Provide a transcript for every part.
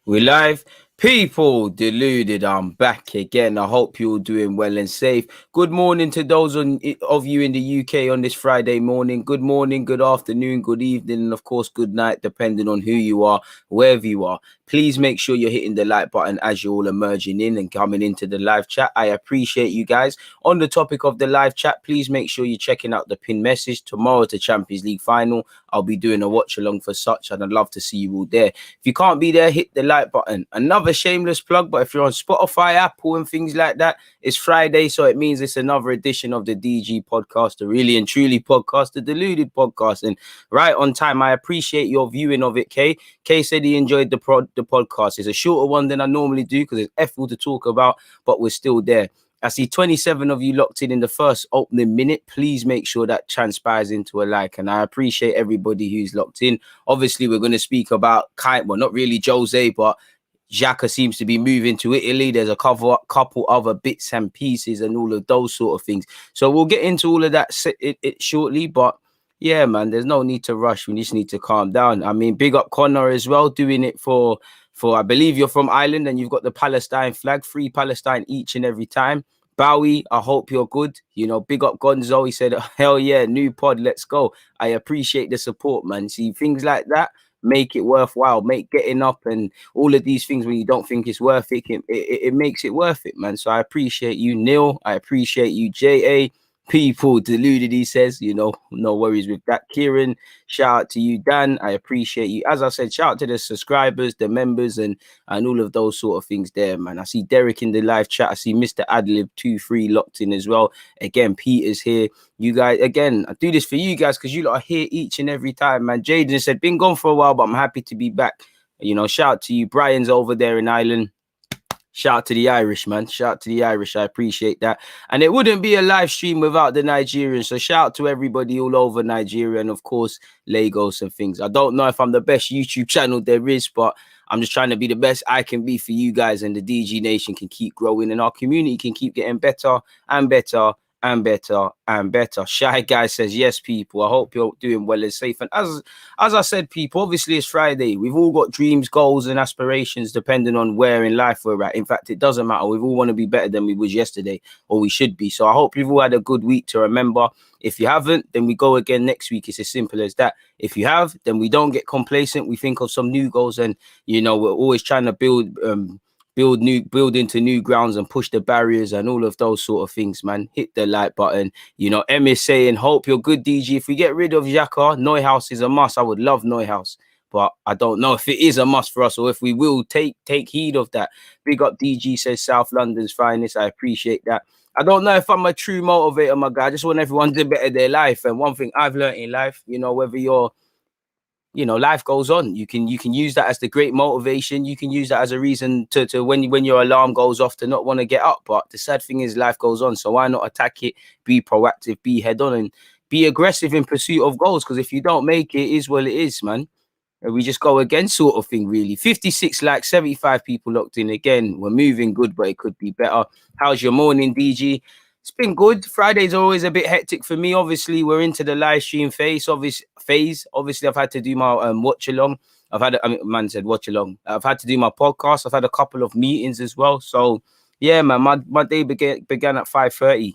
We're live. People, deluded. I'm back again. I hope you're doing well and safe. Good morning to those of you in the UK on this Friday morning. Good morning, good afternoon, good evening, and of course, good night, depending on who you are, wherever you are. Please make sure you're hitting the like button as you're all emerging in and coming into the live chat. I appreciate you guys. On the topic of the live chat, please make sure you're checking out the pin message. Tomorrow, the Champions League final. I'll be doing a watch along for such, and I'd love to see you all there. If you can't be there, hit the like button. Another shameless plug, but if you're on Spotify, Apple, and things like that, it's Friday, so it means it's another edition of the DG podcast, the Really and Truly podcast, the Deluded podcast, and right on time. I appreciate your viewing of it, Kay. Kay said he enjoyed the podcast. It's a shorter one than I normally do because it's effort to talk about, but we're still there. I see 27 of you locked in the first opening minute. Please make sure that transpires into a like. And I appreciate everybody who's locked in. Obviously, we're going to speak about, well, not really Jose, but Xhaka seems to be moving to Italy. There's a couple other bits and pieces and all of those sort of things. So we'll get into all of that shortly. But yeah, man, there's no need to rush. We just need to calm down. I mean, big up Connor as well, doing it for I believe you're from Ireland and you've got the Palestine flag, free Palestine each and every time. Bowie, I hope you're good. You know, big up Gonzo. He said, hell yeah, new pod, let's go. I appreciate the support, man. See, things like that make it worthwhile. Make getting up and all of these things when you don't think it's worth it, it makes it worth it, man. So I appreciate you, Neil. I appreciate you, J.A. People, deluded, he says, you know, no worries with that. Kieran, shout out to you, Dan. I appreciate you. As I said, shout out to the subscribers, the members, and all of those sort of things there, man. I see Derek in the live chat. I see Mr. Adlib23 locked in as well. Again, Peter's here. You guys, again, I do this for you guys because you lot are here each and every time, man. Jaden said, been gone for a while, but I'm happy to be back. You know, shout out to you. Brian's over there in Ireland. Shout out to the Irish, man. Shout out to the Irish. I appreciate that. And it wouldn't be a live stream without the Nigerians. So shout out to everybody all over Nigeria and, of course, Lagos and things. I don't know if I'm the best YouTube channel there is, but I'm just trying to be the best I can be for you guys, and the DG Nation can keep growing and our community can keep getting better and better and better and better. Shy Guy says, yes, people. I hope you're doing well and safe. And as I said, people, obviously it's Friday. We've all got dreams, goals, and aspirations depending on where in life we're at. In fact, it doesn't matter. We all want to be better than we was yesterday, or we should be. So I hope you've all had a good week to remember. If you haven't, then we go again next week. It's as simple as that. If you have, then we don't get complacent. We think of some new goals, and, you know, we're always trying to build into new grounds and push the barriers and all of those sort of things, man. Hit the like button. You know, M is saying, hope you're good, DG. If we get rid of Xhaka, Neuhaus is a must. I would love Neuhaus, but I don't know if it is a must for us or if we will take heed of that. Big up DG says South London's finest. I appreciate that. I don't know if I'm a true motivator, my guy. I just want everyone to better their life. And one thing I've learned in life, you know, whether you're, you know, life goes on. You can use that as the great motivation. You can use that as a reason to when your alarm goes off to not want to get up. But the sad thing is life goes on. So why not attack it, be proactive, be head on, and be aggressive in pursuit of goals? Because if you don't make it, it is what it is, man. And we just go again sort of thing, really. 56 likes, 75 people locked in. Again, we're moving good, but it could be better. How's your morning, DG? It's been good. Friday's always a bit hectic for me. Obviously, we're into the live stream phase. Obviously, I've had to do my watch along. Man said watch along. I've had to do my podcast. I've had a couple of meetings as well. So, yeah, man, my day began at 5:30.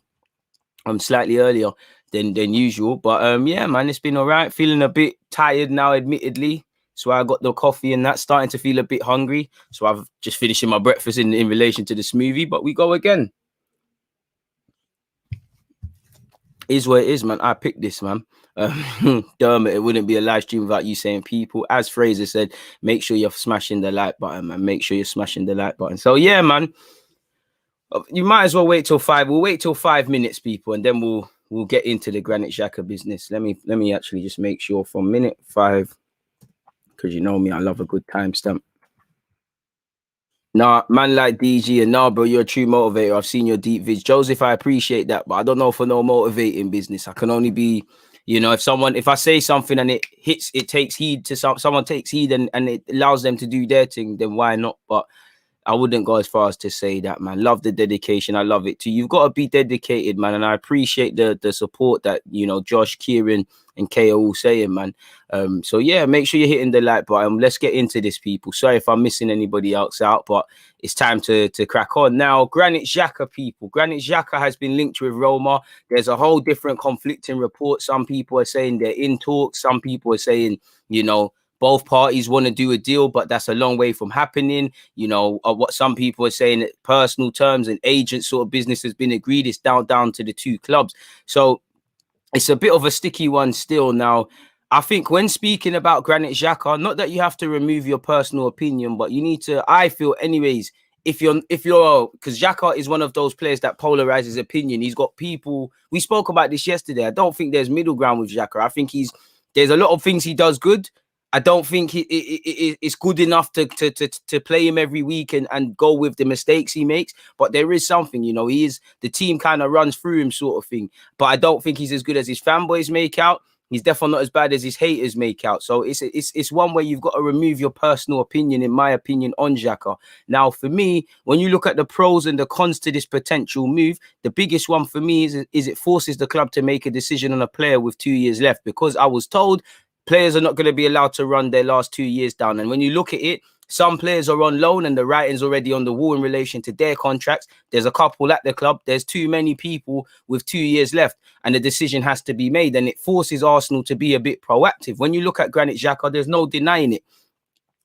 I'm slightly earlier than usual. But, yeah, man, it's been all right. Feeling a bit tired now, admittedly. So I got the coffee and that, starting to feel a bit hungry. So I've just finishing my breakfast in relation to the smoothie. But we go again. Is what it is, man. I picked this, man. Dermot, it wouldn't be a live stream without you saying, people. As Fraser said, make sure you're smashing the like button, man. Make sure you're smashing the like button. So yeah, man, you might as well wait till 5. We'll wait till 5 minutes, people, and then we'll get into the Granit Xhaka business. Let me actually just make sure from minute 5, because you know me, I love a good timestamp. Nah, man like DG, and nah, bro, you're a true motivator. I've seen your deep vids. Joseph, I appreciate that, but I don't know for no motivating business. I can only be, you know, if I say something and it takes heed to someone takes heed and it allows them to do their thing, then why not? But I wouldn't go as far as to say that, man. Love the dedication. I love it too. You've got to be dedicated, man. And I appreciate the support that, you know, Josh, Kieran and Kay are all saying, man. So yeah, make sure you're hitting the like button. Let's get into this, people. Sorry if I'm missing anybody else out, but it's time to crack on. Now, Granit Xhaka, people. Granit Xhaka has been linked with Roma. There's a whole different conflicting report. Some people are saying they're in talks. Some people are saying, you know, both parties want to do a deal, but that's a long way from happening. You know, what some people are saying, that personal terms and agent sort of business has been agreed. It's down to the two clubs. So it's a bit of a sticky one still. Now, I think when speaking about Granit Xhaka, not that you have to remove your personal opinion, but you need to, I feel anyways, if you're, because Xhaka is one of those players that polarizes opinion. He's got people, we spoke about this yesterday. I don't think there's middle ground with Xhaka. I think there's a lot of things he does good. I don't think it's good enough to play him every week and go with the mistakes he makes. But there is something, you know, the team kind of runs through him sort of thing. But I don't think he's as good as his fanboys make out. He's definitely not as bad as his haters make out. So it's one where you've got to remove your personal opinion, in my opinion, on Xhaka. Now, for me, when you look at the pros and the cons to this potential move, the biggest one for me is it forces the club to make a decision on a player with 2 years left. Because I was told players are not going to be allowed to run their last 2 years down. And when you look at it, some players are on loan and the writing's already on the wall in relation to their contracts. There's a couple at the club. There's too many people with 2 years left and the decision has to be made. And it forces Arsenal to be a bit proactive. When you look at Granit Xhaka, there's no denying it.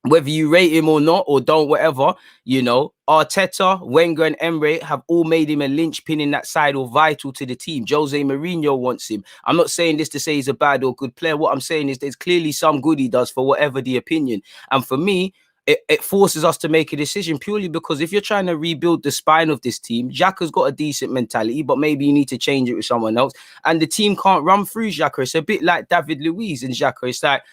Whether you rate him or not, or don't, whatever, you know, Arteta, Wenger and Emre have all made him a linchpin in that side or vital to the team. Jose Mourinho wants him. I'm not saying this to say he's a bad or good player. What I'm saying is there's clearly some good he does for whatever the opinion. And for me, it forces us to make a decision purely because if you're trying to rebuild the spine of this team, Xhaka's got a decent mentality, but maybe you need to change it with someone else. And the team can't run through Xhaka. It's a bit like David Luiz and Xhaka. It's like,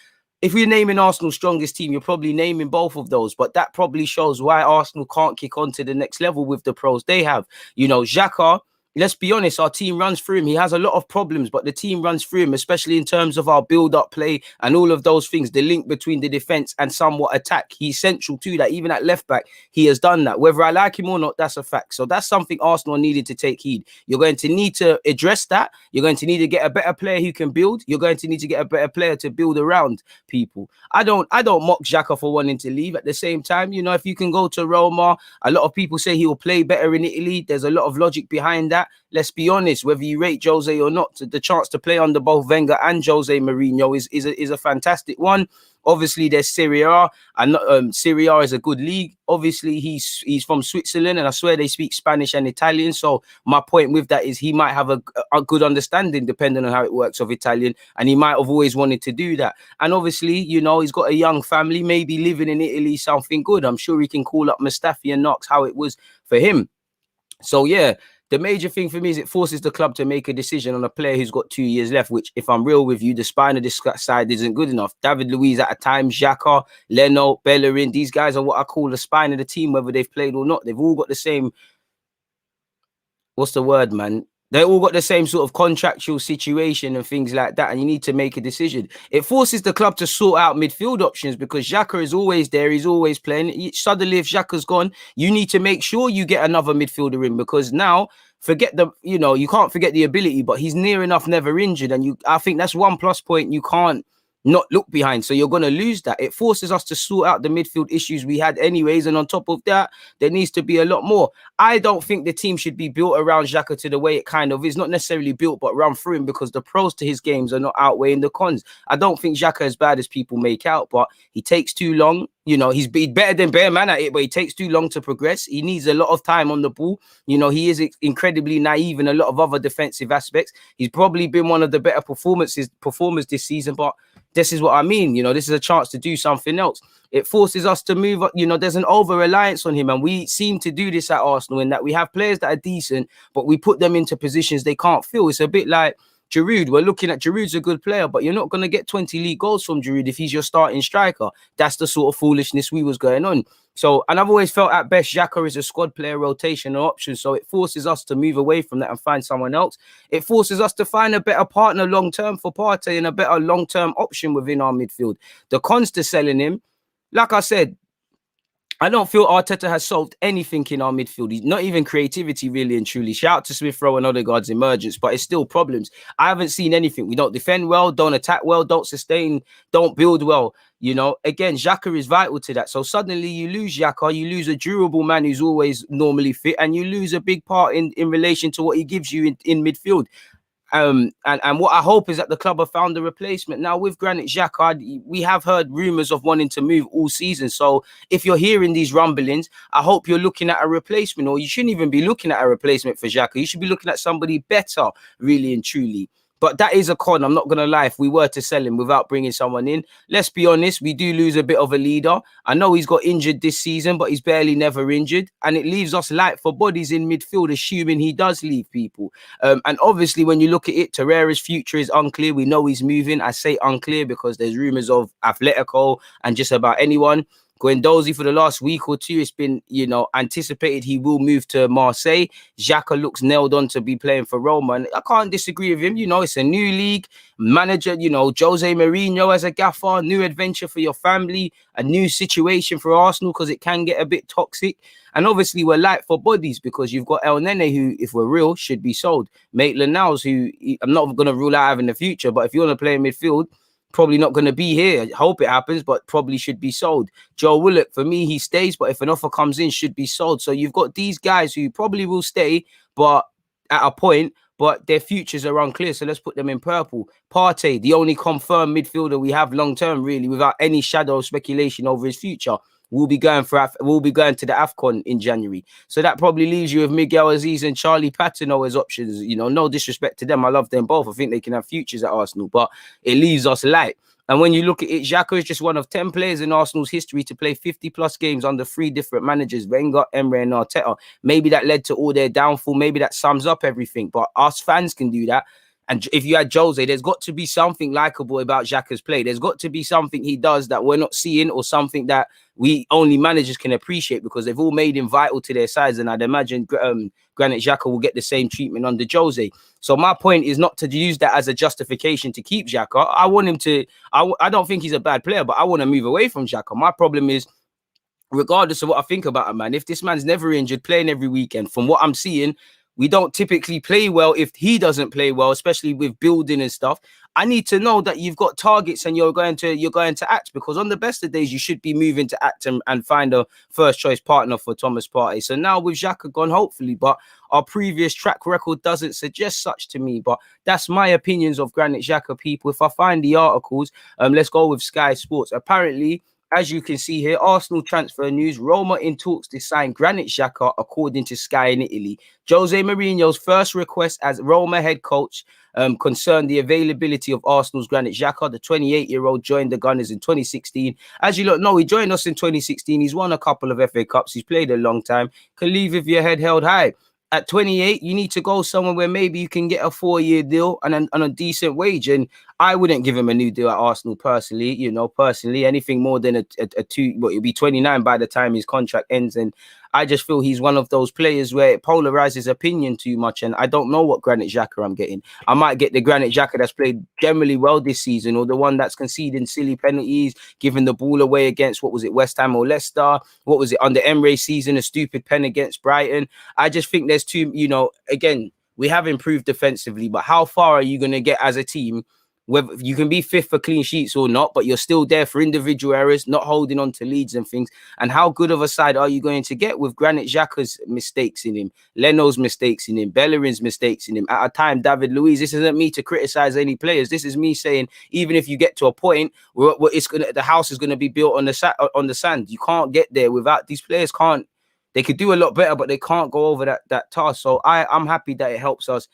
if we're naming Arsenal's strongest team, you're probably naming both of those. But that probably shows why Arsenal can't kick on to the next level with the pros they have. You know, Xhaka, let's be honest, our team runs through him. He has a lot of problems, but the team runs through him, especially in terms of our build-up play and all of those things, the link between the defence and somewhat attack. He's central to that. Even at left-back, he has done that. Whether I like him or not, that's a fact. So that's something Arsenal needed to take heed. You're going to need to address that. You're going to need to get a better player who can build. You're going to need to get a better player to build around people. I don't mock Xhaka for wanting to leave. At the same time, you know, if you can go to Roma, a lot of people say he will play better in Italy. There's a lot of logic behind that. Let's be honest, whether you rate Jose or not, the chance to play under both Wenger and Jose Mourinho is a fantastic one. Obviously, there's Serie A, and Serie A is a good league. Obviously, he's from Switzerland, and I swear they speak Spanish and Italian. So my point with that is he might have a good understanding, depending on how it works, of Italian, and he might have always wanted to do that. And obviously, you know, he's got a young family, maybe living in Italy, something good. I'm sure he can call up Mustafi and Knox how it was for him. So yeah. The major thing for me is it forces the club to make a decision on a player who's got 2 years left, which, if I'm real with you, the spine of this side isn't good enough. David Luiz at a time, Xhaka, Leno, Bellerin, these guys are what I call the spine of the team, whether they've played or not. They've all got the same, what's the word, man? They all got the same sort of contractual situation and things like that, and you need to make a decision. It forces the club to sort out midfield options because Xhaka is always there. He's always playing. Suddenly, if Xhaka's gone, you need to make sure you get another midfielder in because now, forget the, you know, you can't forget the ability, but he's near enough never injured. And I think that's one plus point you can't not look behind. So you're going to lose that. It forces us to sort out the midfield issues we had anyways. And on top of that, there needs to be a lot more. I don't think the team should be built around Xhaka to the way it kind of is. Not necessarily built, but run through him because the pros to his games are not outweighing the cons. I don't think Xhaka is bad as people make out, but he takes too long. You know, he's better than Bear Man at it, but he takes too long to progress. He needs a lot of time on the ball. You know, he is incredibly naive in a lot of other defensive aspects. He's probably been one of the better performers this season, but this is what I mean. You know, this is a chance to do something else. It forces us to move up. You know, there's an over-reliance on him, and we seem to do this at Arsenal in that we have players that are decent, but we put them into positions they can't fill. It's a bit like Giroud. We're looking at Giroud's a good player, but you're not going to get 20 league goals from Giroud if he's your starting striker. That's the sort of foolishness we was going on. So, and I've always felt at best Xhaka is a squad player rotation or option. So it forces us to move away from that and find someone else. It forces us to find a better partner long-term for Partey and a better long-term option within our midfield. The cons to selling him, like I said, I don't feel Arteta has solved anything in our midfield. He's not even creativity, really and truly. Shout out to Smith Rowe and Odegaard's emergence, but it's still problems. I haven't seen anything. We don't defend well, don't attack well, don't sustain, don't build well. You know, again, Xhaka is vital to that. So suddenly you lose Xhaka, you lose a durable man who's always normally fit, and you lose a big part in relation to what he gives you in midfield. And what I hope is that the club have found a replacement. Now with Granit Xhaka, we have heard rumours of wanting to move all season. So if you're hearing these rumblings, I hope you're looking at a replacement, or you shouldn't even be looking at a replacement for Xhaka. You should be looking at somebody better, really and truly. But that is a con. I'm not going to lie. If we were to sell him without bringing someone in, let's be honest, we do lose a bit of a leader. I know he's got injured this season, but he's barely never injured. And it leaves us light for bodies in midfield, assuming he does leave people. And obviously, when you look at it, Torreira's future is unclear. We know he's moving. I say unclear because there's rumours of Atletico and just about anyone. Guendouzi for the last week or two, it's been, you know, anticipated he will move to Marseille. Xhaka looks nailed on to be playing for Roma, and I can't disagree with him. You know, it's a new league, manager, you know, Jose Mourinho as a gaffer, new adventure for your family, a new situation for Arsenal because it can get a bit toxic. And obviously we're light for bodies because you've got El Nene, who, if we're real, should be sold. Maitland-Niles, who I'm not going to rule out having the future, but if you want to play in midfield, probably not going to be here. I hope it happens, but probably should be sold. Joe Willock, for me, he stays, but if an offer comes in, should be sold. So you've got these guys who probably will stay, but at a point, but their futures are unclear. So let's put them in purple. Partey, the only confirmed midfielder we have long-term, really, without any shadow of speculation over his future. We'll be going to the AFCON in January. So that probably leaves you with Miguel Aziz and Charlie Patino as options. You know, no disrespect to them. I love them both. I think they can have futures at Arsenal, but it leaves us light. And when you look at it, Xhaka is just one of 10 players in Arsenal's history to play 50-plus games under 3 different managers, Wenger, Emre, and Arteta. Maybe that led to all their downfall. Maybe that sums up everything. But us fans can do that. And if you had Jose, there's got to be something likable about Xhaka's play. There's got to be something he does that we're not seeing, or something that we only managers can appreciate, because they've all made him vital to their sides. And I'd imagine Granit Xhaka will get the same treatment under Jose. So my point is not to use that as a justification to keep Xhaka. I want him to, I don't think he's a bad player, but I want to move away from Xhaka. My problem is, regardless of what I think about a man, if this man's never injured, playing every weekend, from what I'm seeing, we don't typically play well if he doesn't play well, especially with building and stuff. I need to know that you've got targets and you're going to act, because on the best of days you should be moving to act and find a first choice partner for Thomas Partey. So now with Xhaka gone, hopefully, but our previous track record doesn't suggest such to me. But that's my opinions of Granit Xhaka, people. If I find the articles, let's go with Sky Sports. Apparently, as you can see here, Arsenal transfer news. Roma in talks to sign Granit Xhaka, according to Sky in Italy. Jose Mourinho's first request as Roma head coach concerned the availability of Arsenal's Granit Xhaka. The 28-year-old joined the Gunners in 2016. As you know, he joined us in 2016. He's won a couple of FA Cups. He's played a long time. Can leave with your head held high. At 28, you need to go somewhere where maybe you can get a 4-year deal and a decent wage. And I wouldn't give him a new deal at Arsenal personally. You know, anything more than a two, well, he'll be 29 by the time his contract ends. And I just feel he's one of those players where it polarizes opinion too much. And I don't know what Granit Xhaka I'm getting. I might get the Granit Xhaka that's played generally well this season, or the one that's conceding silly penalties, giving the ball away against, what was it, West Ham or Leicester? What was it, under Emre season, a stupid pen against Brighton? I just think there's too, you know, again, we have improved defensively, but how far are you going to get as a team? Whether you can be fifth for clean sheets or not, but you're still there for individual errors, not holding on to leads and things. And how good of a side are you going to get with Granit Xhaka's mistakes in him, Leno's mistakes in him, Bellerin's mistakes in him? At a time, David Luiz, this isn't me to criticize any players. This is me saying, even if you get to a point where the house is going to be built on the sand, you can't get there without these players. They could do a lot better, but they can't go over that task. So I'm happy that it helps us.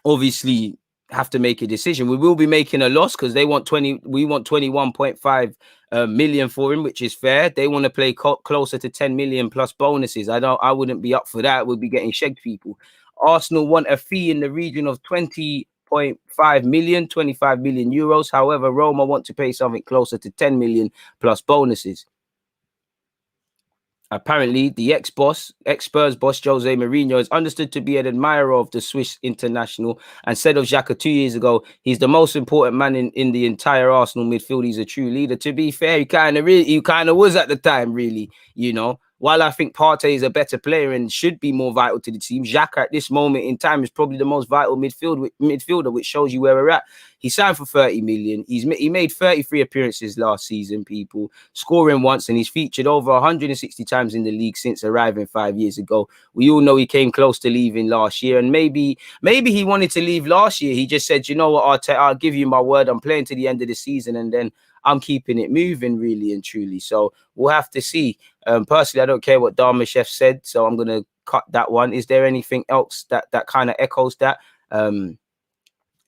Obviously, have to make a decision. We will be making a loss because we want 21.5 million for him, which is fair. They want to play closer to 10 million plus bonuses. I wouldn't be up for that. We'll be getting shagged, people. Arsenal want a fee in the region of 20.5 million, 25 million euros. However, Roma want to pay something closer to 10 million plus bonuses. Apparently, the ex-Spurs boss, Jose Mourinho, is understood to be an admirer of the Swiss international and said of Xhaka 2 years ago, he's the most important man in the entire Arsenal midfield. He's a true leader. To be fair, he kind of was at the time, really, you know. While I think Partey is a better player and should be more vital to the team, Xhaka at this moment in time is probably the most vital midfielder, which shows you where we're at. He signed for 30 million. He made 33 appearances last season, people, scoring once, and he's featured over 160 times in the league since arriving 5 years ago. We all know he came close to leaving last year, and maybe he wanted to leave last year. He just said, you know what, Arteta, I'll give you my word. I'm playing to the end of the season, and then I'm keeping it moving, really and truly. So we'll have to see. Personally, I don't care what Darmashef said, so I'm going to cut that one. Is there anything else that kind of echoes that?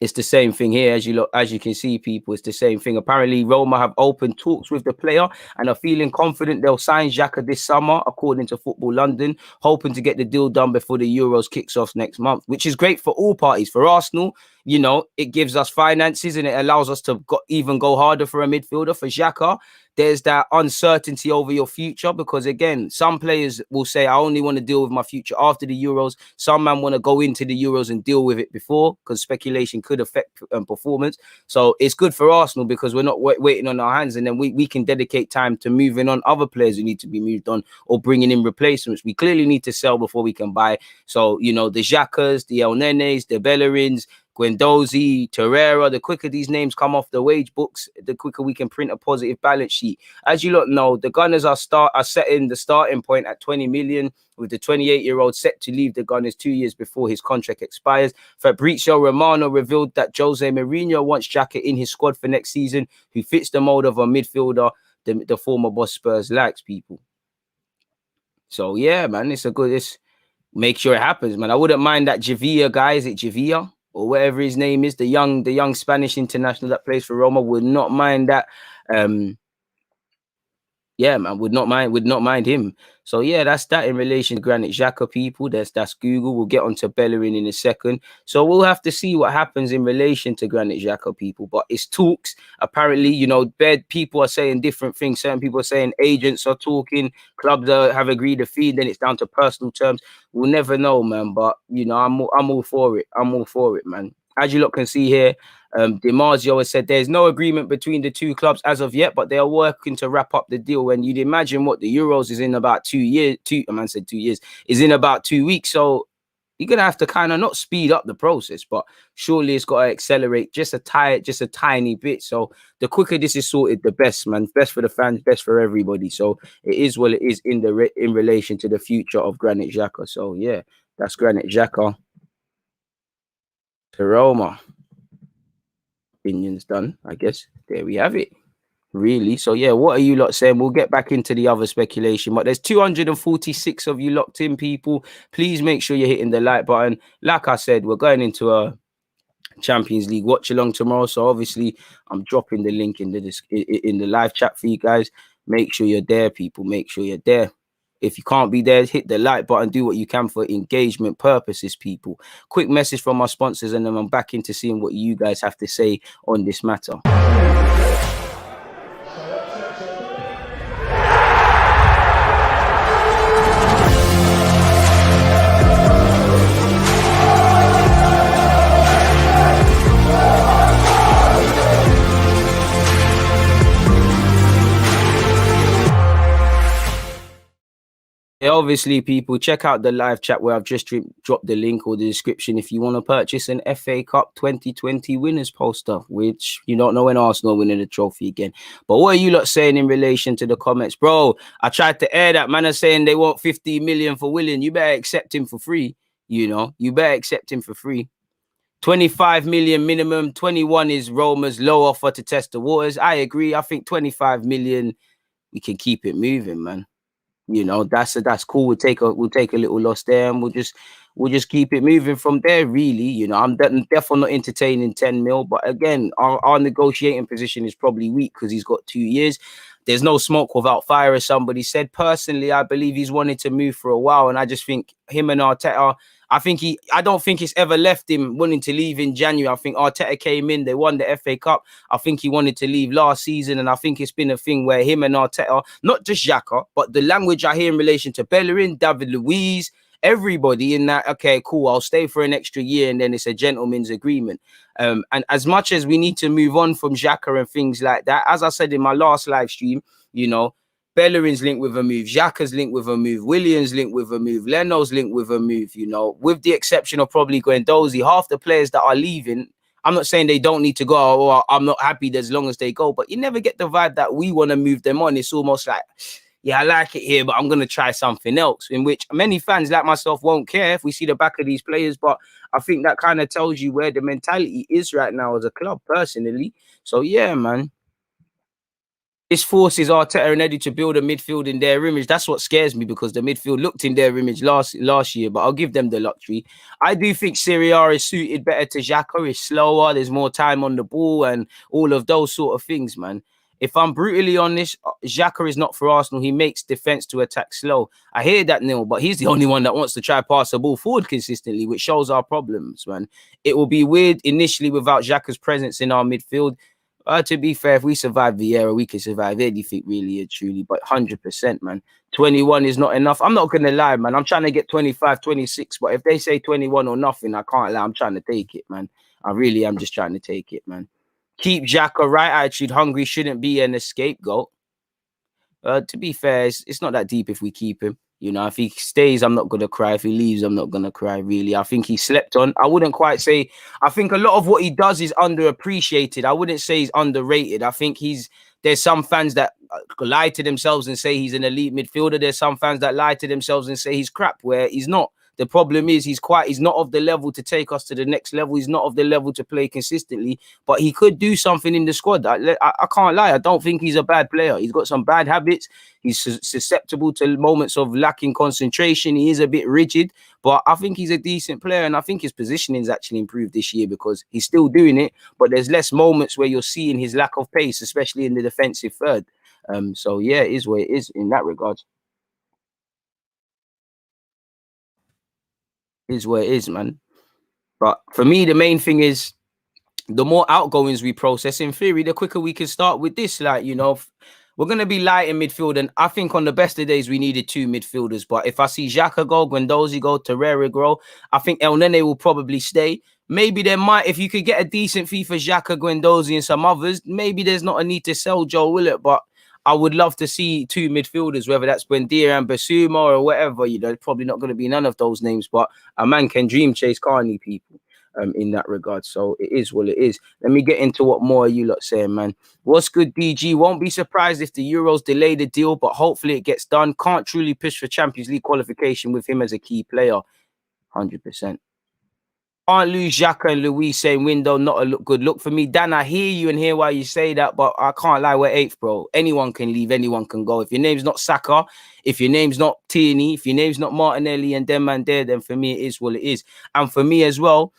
It's the same thing here, as you can see, people. It's the same thing. Apparently, Roma have opened talks with the player and are feeling confident they'll sign Xhaka this summer, according to Football London, hoping to get the deal done before the Euros kicks off next month, which is great for all parties. For Arsenal, you know, it gives us finances and it allows us to even go harder for a midfielder. For Xhaka, there's that uncertainty over your future, because again, some players will say, I only want to deal with my future after the Euros. Some man want to go into the Euros and deal with it before, because speculation could affect performance. So it's good for Arsenal because we're not waiting on our hands, and then we can dedicate time to moving on other players who need to be moved on or bringing in replacements. We clearly need to sell before we can buy. So, you know, the Xhakas, the El Nenes, the Bellerins, Guendouzi, Torreira, the quicker these names come off the wage books, the quicker we can print a positive balance sheet. As you lot know, the Gunners are setting the starting point at 20 million, with the 28-year-old set to leave the Gunners 2 years before his contract expires. Fabrizio Romano revealed that Jose Mourinho wants Xhaka in his squad for next season, who fits the mold of a midfielder the former boss Spurs likes, people. So yeah, man, make sure it happens, man. I wouldn't mind that Javia guy. Is it Javia or whatever his name is? The young Spanish international that plays for Roma. Would not mind that. Yeah, man, would not mind him. So yeah, that's that in relation to Granit Xhaka, people. That's Google. We'll get onto Bellerin in a second. So we'll have to see what happens in relation to Granit Xhaka, people. But it's talks. Apparently, you know, people are saying different things. Certain people are saying agents are talking, clubs have agreed a fee, then it's down to personal terms. We'll never know, man. But you know, I'm all for it. I'm all for it, man. As you lot can see here, DiMarzio has said there's no agreement between the two clubs as of yet, but they are working to wrap up the deal. And you'd imagine what the Euros is in about 2 years. A man said 2 years is in about 2 weeks. So you're gonna have to kind of not speed up the process, but surely it's got to accelerate just a tiny bit. So the quicker this is sorted, the best, man. Best for the fans, best for everybody. So it is what it is in relation to the future of Granit Xhaka. So yeah, that's Granit Xhaka to Roma. Opinions done, I guess. There we have it, really. So yeah, what are you lot saying? We'll get back into the other speculation, but there's 246 of you locked in, people. Please make sure you're hitting the like button. Like I said, we're going into a Champions League watch along tomorrow, so obviously I'm dropping the link in the live chat for you guys. Make sure you're there, people. Make sure you're there. If you can't be there, hit the like button. Do what you can for engagement purposes, people. Quick message from our sponsors, and then I'm back into seeing what you guys have to say on this matter. Obviously, people, check out the live chat where I've just dropped the link or the description if you want to purchase an FA Cup 2020 winners poster, which you don't know when Arsenal winning the trophy again. But what are you lot saying in relation to the comments? Bro, I tried to air that. Man are saying they want 50 million for Willian. You better accept him for free. You know, you better accept him for free. 25 million minimum. 21 is Roma's low offer to test the waters. I agree. I think 25 million, we can keep it moving, man. You know, that's cool. We'll take a little loss there, and we'll just keep it moving from there, really. You know, I'm definitely not entertaining 10 mil, but again, our negotiating position is probably weak because he's got 2 years. there's no smoke without fire, as somebody said. Personally, I believe he's wanted to move for a while, and I just think him and Arteta, I don't think it's ever left him wanting to leave in January. I think Arteta came in, they won the FA Cup. I think he wanted to leave last season, and I think it's been a thing where him and Arteta, not just Xhaka, but the language I hear in relation to Bellerin, David Luiz, everybody in that, okay, cool, I'll stay for an extra year, and then it's a gentleman's agreement. And as much as we need to move on from Xhaka and things like that, as I said in my last live stream, you know, Bellerin's linked with a move, Xhaka's linked with a move, Williams linked with a move, Leno's linked with a move, you know, with the exception of probably Guendouzi. Half the players that are leaving, I'm not saying they don't need to go, or I'm not happy as long as they go, but you never get the vibe that we want to move them on. It's almost like, yeah, I like it here, but I'm going to try something else, in which many fans like myself won't care if we see the back of these players. But I think that kind of tells you where the mentality is right now as a club, personally. So, yeah, man. This forces Arteta and Eddie to build a midfield in their image. That's what scares me, because the midfield looked in their image last year, but I'll give them the luxury. I do think Serie A is suited better to Xhaka. It's slower, there's more time on the ball and all of those sort of things, man. If I'm brutally honest, Xhaka is not for Arsenal. He makes defense to attack slow. I hear that, Neil, but he's the only one that wants to try pass the ball forward consistently, which shows our problems, man. It will be weird initially without Xhaka's presence in our midfield. To be fair, if we survive Vieira, we can survive anything, really and truly. But 100%, man. 21 is not enough. I'm not going to lie, man. I'm trying to get 25, 26. But if they say 21 or nothing, I can't lie. I'm trying to take it, man. I really am just trying to take it, man. Keep Xhaka, right attitude, hungry, shouldn't be an scapegoat. To be fair, it's not that deep if we keep him. You know, if he stays, I'm not going to cry. If he leaves, I'm not going to cry, really. I think he slept on. I wouldn't quite say... I think a lot of what he does is underappreciated. I wouldn't say he's underrated. I think there's some fans that lie to themselves and say he's an elite midfielder. There's some fans that lie to themselves and say he's crap, where he's not. The problem is he's not of the level to take us to the next level. He's not of the level to play consistently, but he could do something in the squad. I can't lie. I don't think he's a bad player. He's got some bad habits. He's susceptible to moments of lacking concentration. He is a bit rigid, but I think he's a decent player, and I think his positioning has actually improved this year, because he's still doing it, but there's less moments where you're seeing his lack of pace, especially in the defensive third. So yeah, it is what it is in that regard. Is what it is, man. But for me, the main thing is the more outgoings we process, in theory, the quicker we can start with this. Like, you know, we're going to be light in midfield. And I think on the best of days, we needed 2 midfielders. But if I see Xhaka go, Guendouzi go, Torreira go, I think El Nene will probably stay. Maybe there might, if you could get a decent fee for Xhaka, Guendouzi and some others, maybe there's not a need to sell Joe Willett. But I would love to see 2 midfielders, whether that's Buendia and BISSOUMA or whatever. You know, probably not going to be none of those names, but a man can dream chase, can't he, people, in that regard. So it is what it is. Let me get into what more you lot saying, man. What's good, DG? Won't be surprised if the Euros delay the deal, but hopefully it gets done. Can't truly push for Champions League qualification with him as a key player. 100%. Can't lose Xhaka and Luis, saying window not a good look for me. Dan, I hear you and hear why you say that, but I can't lie, we're 8th, bro. Anyone can leave, anyone can go. If your name's not Saka, if your name's not Tierney, if your name's not Martinelli and them and there, then for me it is what it is. And for me as well,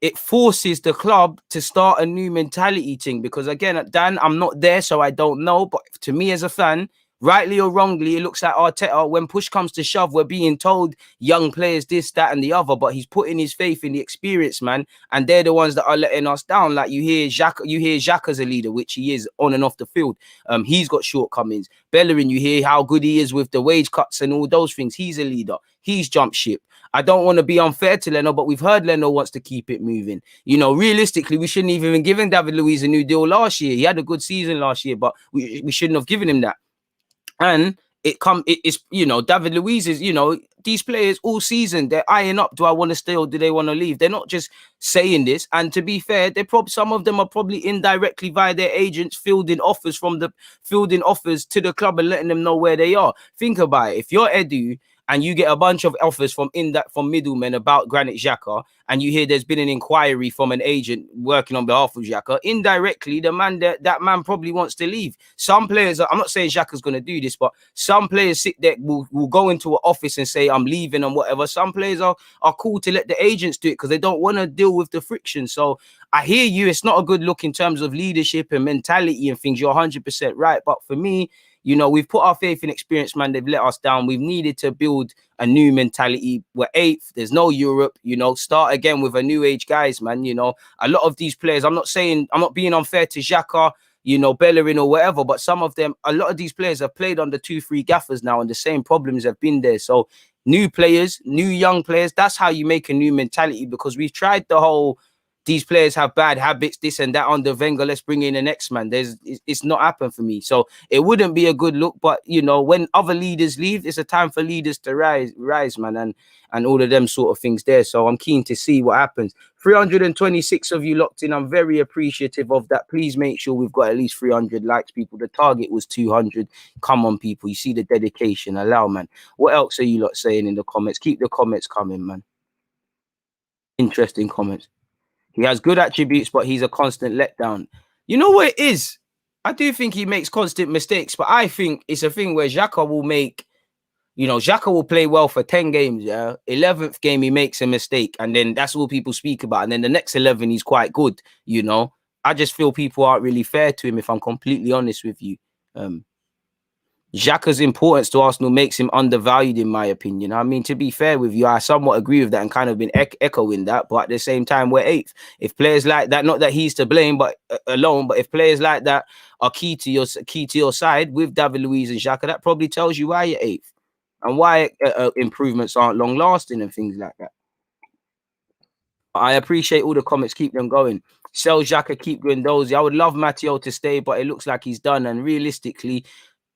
it forces the club to start a new mentality thing, because again, Dan, I'm not there, so I don't know. But to me as a fan, rightly or wrongly, it looks like Arteta, when push comes to shove, we're being told young players this, that, and the other, but he's putting his faith in the experience, man, and they're the ones that are letting us down. Like you hear Xhaka's a leader, which he is on and off the field. He's got shortcomings. Bellerin, you hear how good he is with the wage cuts and all those things. He's a leader. He's jumped ship. I don't want to be unfair to Leno, but we've heard Leno wants to keep it moving. You know, realistically, we shouldn't even have given David Luiz a new deal last year. He had a good season last year, but we shouldn't have given him that. And it's, you know, David Luiz is, you know, these players all season, they're eyeing up, do I want to stay or do they want to leave? They're not just saying this. And to be fair, some of them are probably indirectly via their agents fielding offers to the club and letting them know where they are. Think about it. If you're Edu and you get a bunch of offers from middlemen about Granit Xhaka, and you hear there's been an inquiry from an agent working on behalf of Xhaka, indirectly the man that man probably wants to leave. Some players, I'm not saying Xhaka's going to do this, but some players sit there will go into an office and say I'm leaving and whatever. Some players are cool to let the agents do it because they don't want to deal with the friction. So I hear you. It's not a good look in terms of leadership and mentality and things. You're 100% right. But for me, you know, we've put our faith in experience, man. They've let us down. We've needed to build a new mentality. We're 8th. There's no Europe, you know, start again with a new age guys, man. You know, a lot of these players, I'm not being unfair to Xhaka, you know, Bellerin or whatever, but some of them, a lot of these players have played under 2-3 gaffers now, and the same problems have been there. So new players, new young players, that's how you make a new mentality, because we've tried the whole, these players have bad habits, this and that under Wenger, let's bring in the next man. It's not happened for me. So it wouldn't be a good look. But, you know, when other leaders leave, it's a time for leaders to rise, man, and all of them sort of things there. So I'm keen to see what happens. 326 of you locked in. I'm very appreciative of that. Please make sure we've got at least 300 likes, people. The target was 200. Come on, people. You see the dedication. Allow, man. What else are you lot saying in the comments? Keep the comments coming, man. Interesting comments. He has good attributes, but he's a constant letdown. You know what it is? I do think he makes constant mistakes, but I think it's a thing where Xhaka will make, you know, Xhaka will play well for 10 games, yeah? 11th game, he makes a mistake, and then that's all people speak about. And then the next 11, he's quite good, you know? I just feel people aren't really fair to him, if I'm completely honest with you. Xhaka's importance to Arsenal makes him undervalued, in my opinion. I mean, to be fair with you, I somewhat agree with that and kind of been echoing that. But at the same time, we're 8th. If players like that, not that he's to blame, but alone, but if players like that are key to your side with David Luiz and Xhaka, that probably tells you why you're 8th and why improvements aren't long lasting and things like that. I appreciate all the comments. Keep them going. Sell Xhaka, keep Guendouzi. I would love Matteo to stay, but it looks like he's done. And realistically,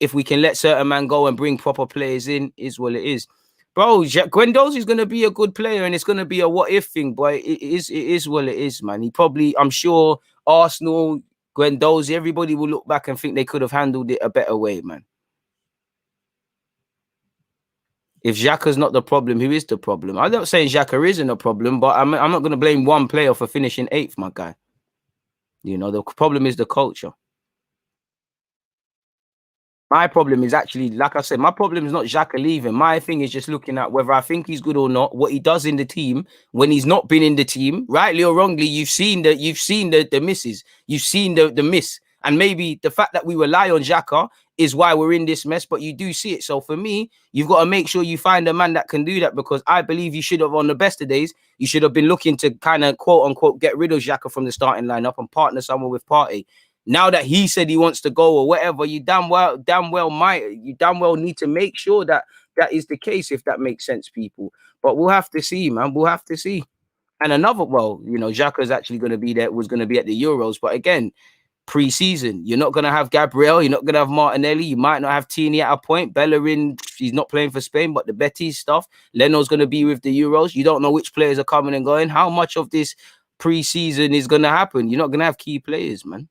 if we can let certain man go and bring proper players in, is what it is. Bro, Guendouzi is going to be a good player, and it's going to be a what-if thing, but it is what it is, man. He probably, I'm sure, Arsenal, Guendouzi, everybody will look back and think they could have handled it a better way, man. If Xhaka's not the problem, who is the problem? I'm not saying Xhaka isn't a problem, but I'm not going to blame one player for finishing 8th, my guy. You know, the problem is the culture. My problem is actually, like I said, my problem is not Xhaka leaving. My thing is just looking at whether I think he's good or not, what he does in the team when he's not been in the team, rightly or wrongly. You've seen the misses, you've seen the miss, and maybe the fact that we rely on Xhaka is why we're in this mess. But you do see it. So for me, you've got to make sure you find a man that can do that, because I believe you should have, on the best of days, you should have been looking to kind of quote unquote get rid of Xhaka from the starting lineup and partner someone with Partey. Now that he said he wants to go or whatever, you damn well need to make sure that that is the case, if that makes sense, people. But we'll have to see, man. We'll have to see. And another, well, you know, Xhaka is actually going to be there, was going to be at the Euros. But again, pre-season, you're not going to have Gabriel, you're not going to have Martinelli, you might not have Tierney at a point. Bellerin, he's not playing for Spain, but the Betis stuff. Leno's going to be with the Euros. You don't know which players are coming and going. How much of this pre-season is going to happen? You're not going to have key players, man.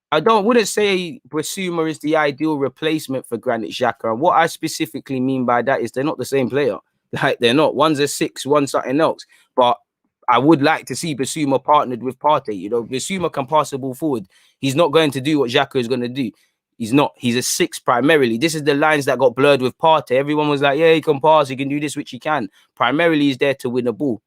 I wouldn't say BISSOUMA is the ideal replacement for Granit Xhaka. And what I specifically mean by that is they're not the same player. Like, they're not. One's a 6, one's something else. But I would like to see BISSOUMA partnered with Partey. You know, BISSOUMA can pass the ball forward. He's not going to do what Xhaka is going to do. He's not. He's a 6 primarily. This is the lines that got blurred with Partey. Everyone was like, yeah, he can pass, he can do this, which he can. Primarily, he's there to win the ball.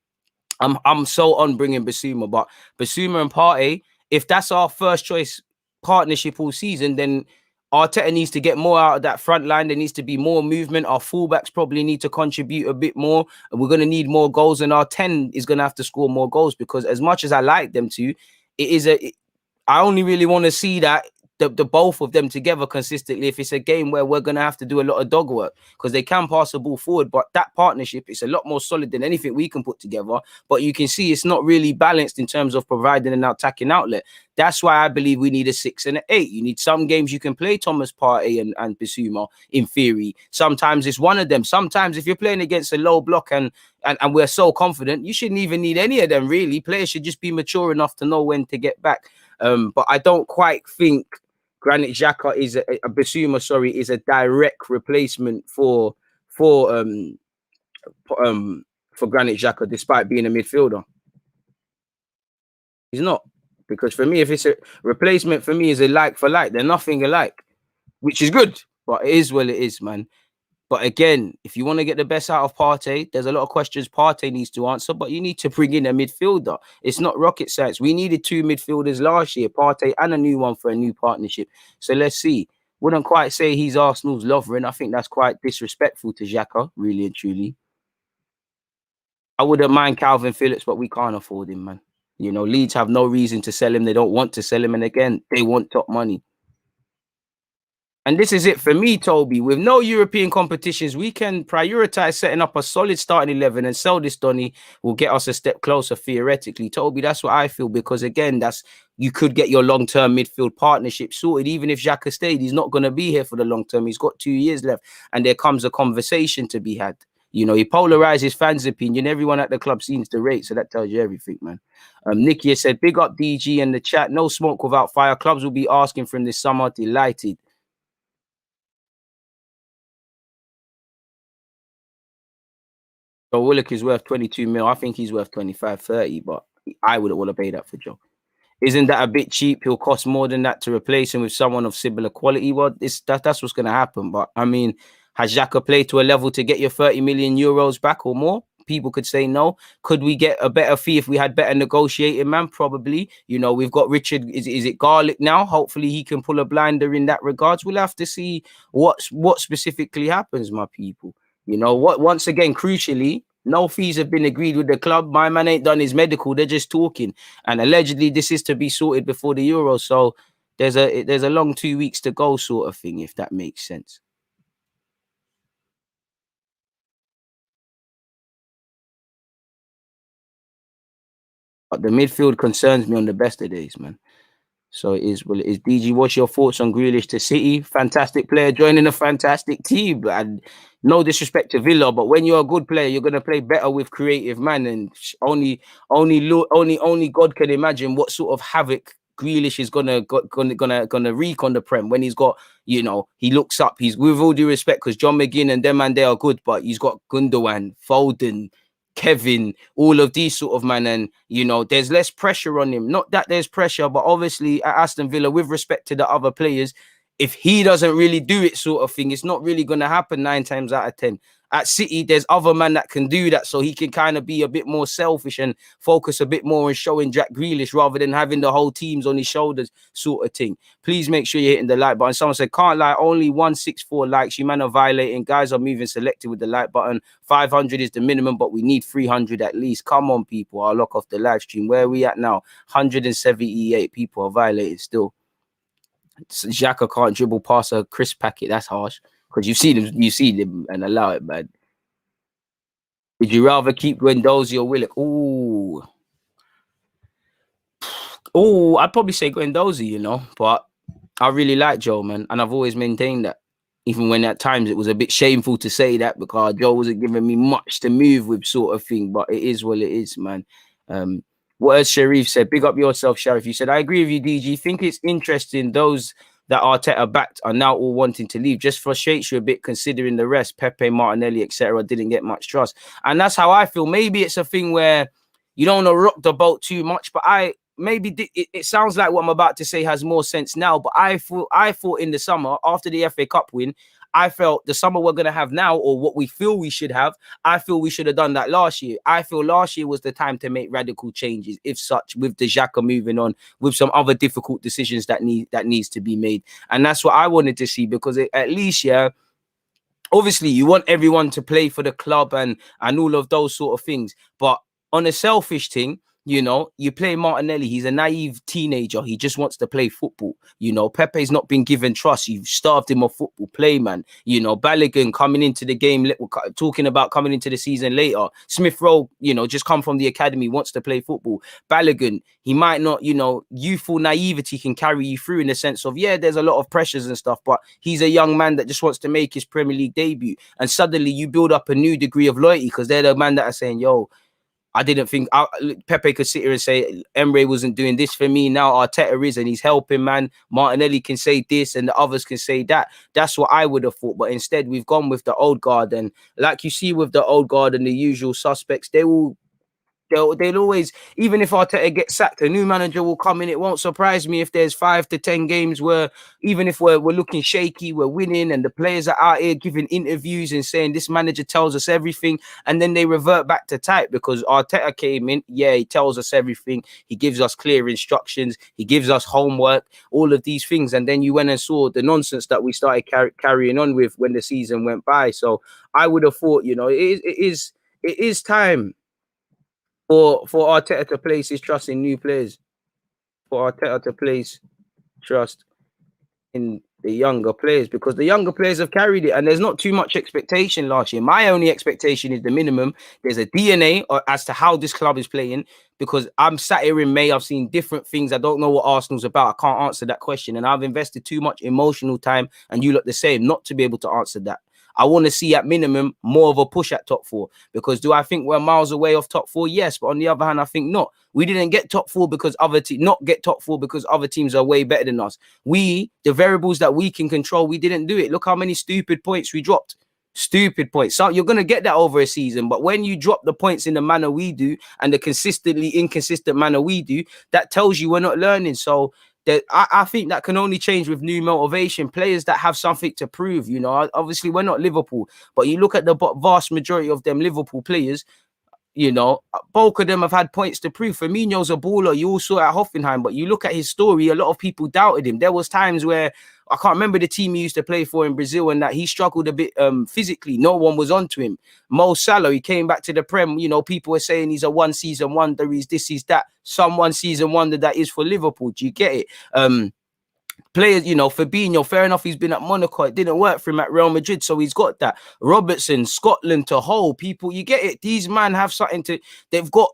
I'm so on bringing BISSOUMA, but BISSOUMA and Partey, if that's our first choice partnership all season, then Arteta needs to get more out of that front line. There needs to be more movement. Our fullbacks probably need to contribute a bit more, and we're going to need more goals, and our 10 is going to have to score more goals, because as much as I like them to, I only really want to see that the both of them together consistently if it's a game where we're going to have to do a lot of dog work, because they can pass the ball forward, but that partnership is a lot more solid than anything we can put together. But you can see it's not really balanced in terms of providing an attacking outlet. That's why I believe we need a 6 and an 8. You need some games you can play Thomas Partey and BISSOUMA in theory. Sometimes it's one of them. Sometimes if you're playing against a low block and we're so confident, you shouldn't even need any of them, really. Players should just be mature enough to know when to get back. But I don't quite think Granit Xhaka is BISSOUMA, sorry, is a direct replacement for for Granit Xhaka, despite being a midfielder. He's not, because for me, if it's a replacement, for me is a like for like. They're nothing alike, which is good, but it is what it is, man. But again, if you want to get the best out of Partey, there's a lot of questions Partey needs to answer, but you need to bring in a midfielder. It's not rocket science. We needed 2 midfielders last year, Partey and a new one for a new partnership. So let's see. Wouldn't quite say he's Arsenal's Lovren. I think that's quite disrespectful to Xhaka, really and truly. I wouldn't mind Calvin Phillips, but we can't afford him, man. You know, Leeds have no reason to sell him. They don't want to sell him. And again, they want top money. And this is it for me, Toby. With no European competitions, we can prioritize setting up a solid starting 11 and sell this Donny will get us a step closer theoretically. Toby, that's what I feel, because again, you could get your long-term midfield partnership sorted. Even if Xhaka stayed, he's not going to be here for the long term. He's got 2 years left, and there comes a conversation to be had. You know, he polarizes fans' opinion. Everyone at the club seems to rate, so that tells you everything, man. Nicky has said, big up DG in the chat. No smoke without fire. Clubs will be asking for him this summer. Delighted. So Willock is worth 22 mil. I think he's worth 25, 30, but I wouldn't want to pay that for Joe. Isn't that a bit cheap? He'll cost more than that to replace him with someone of similar quality. Well, that's what's going to happen. But I mean, has Xhaka played to a level to get your 30 million euros back or more? People could say no. Could we get a better fee if we had better negotiating, man? Probably. You know, we've got Richard. Is it Garlic now? Hopefully he can pull a blinder in that regards. We'll have to see what specifically happens, my people. You know what? Once again, crucially, no fees have been agreed with the club. My man ain't done his medical. They're just talking, and allegedly this is to be sorted before the Euros. So there's a long 2 weeks to go, sort of thing, if that makes sense. But the midfield concerns me on the best of days, man. So it is. Well, it is. DG, what's your thoughts on Grealish to City? Fantastic player joining a fantastic team. And no disrespect to Villa, but when you're a good player, you're gonna play better with creative man. And only God can imagine what sort of havoc Grealish is gonna wreak on the Prem when he's got, you know, he looks up. He's, with all due respect, because John McGinn and them and they are good, but he's got Gundogan, Foden, Kevin, all of these sort of man, and you know, there's less pressure on him. Not that there's pressure, but obviously at Aston Villa, with respect to the other players, if he doesn't really do it, sort of thing, it's not really going to happen 9 times out of 10. At City, there's other men that can do that, so he can kind of be a bit more selfish and focus a bit more on showing Jack Grealish rather than having the whole teams on his shoulders, sort of thing. Please make sure you're hitting the like button. Someone said, can't lie, only 164 likes. You man are violating. Guys are moving selective with the like button. 500 is the minimum, but we need 300 at least. Come on, people. I'll lock off the live stream. Where are we at now? 178 people are violating still. Xhaka can't dribble past a crisp packet. That's harsh. Because you see them and allow it, man. Would you rather keep Guendouzi or Willock? I'd probably say Guendouzi, you know, but I really like Joe, man, and I've always maintained that. Even when at times it was a bit shameful to say that because Joe wasn't giving me much to move with, sort of thing, but it is what it is, man. What else Sharif said, big up yourself, Sharif. You said, I agree with you, DG. Think it's interesting those that Arteta backed are now all wanting to leave. Just frustrates you a bit considering the rest, Pepe, Martinelli, etc. didn't get much trust. And that's how I feel. Maybe it's a thing where you don't want to rock the boat too much, but it sounds like what I'm about to say has more sense now, but I thought in the summer, after the FA Cup win, I felt the summer we're going to have now, or what we feel we should have, I feel we should have done that last year. I feel last year was the time to make radical changes, if such, with the Xhaka moving on, with some other difficult decisions that needs to be made. And that's what I wanted to see, because at least, yeah, obviously you want everyone to play for the club and all of those sort of things. But on a selfish thing, you know, you play Martinelli. He's a naive teenager. He just wants to play football. You know, Pepe's not been given trust. You've starved him of football play, man. You know, Balogun coming into the game, talking about coming into the season later. Smith Rowe, you know, just come from the academy, wants to play football. Balogun, he might not, you know, youthful naivety can carry you through in the sense of, yeah, there's a lot of pressures and stuff, but he's a young man that just wants to make his Premier League debut. And suddenly you build up a new degree of loyalty because they're the man that are saying, yo, I didn't think Pepe could sit here and say Emre wasn't doing this for me. Now Arteta is, and he's helping, man. Martinelli can say this and the others can say that. That's what I would have thought. But instead, we've gone with the old guard. And like you see with the old guard and the usual suspects, they'll always, even if Arteta gets sacked, a new manager will come in. It won't surprise me if there's 5 to 10 games where, even if we're looking shaky, we're winning, and the players are out here giving interviews and saying this manager tells us everything, and then they revert back to type because Arteta came in. Yeah, he tells us everything. He gives us clear instructions. He gives us homework, all of these things. And then you went and saw the nonsense that we started carrying on with when the season went by. So I would have thought, it is time for Arteta to place his trust in new players, for Arteta to place trust in the younger players, because the younger players have carried it and there's not too much expectation last year. My only expectation is the minimum. There's a DNA as to how this club is playing, because I'm sat here in May. I've seen different things. I don't know what Arsenal's about. I can't answer that question. And I've invested too much emotional time, and you look the same, not to be able to answer that. I want to see at minimum more of a push at top 4, because do I think we're miles away off top 4? Yes, but on the other hand, I think not. We didn't get top 4 because not get top 4 because other teams are way better than us. The variables that we can control, we didn't do it. Look how many stupid points we dropped. Stupid points. So you're going to get that over a season, but when you drop the points in the manner we do and the consistently inconsistent manner we do, that tells you we're not learning. So I think that can only change with new motivation, players that have something to prove. Obviously we're not Liverpool, but you look at the vast majority of them Liverpool players, bulk of them have had points to prove. Firmino's a baller. You all saw at Hoffenheim, but you look at his story, a lot of people doubted him. There was times where, I can't remember the team he used to play for in Brazil, and that he struggled a bit physically. No one was onto him. Mo Salah, he came back to the Prem. People were saying he's a one-season wonder. He's this, he's that. Some one-season wonder that is for Liverpool. Do you get it? Players, Fabinho, fair enough, he's been at Monaco. It didn't work for him at Real Madrid, so he's got that. Robertson, Scotland to Hull, people, you get it. These men have something they've got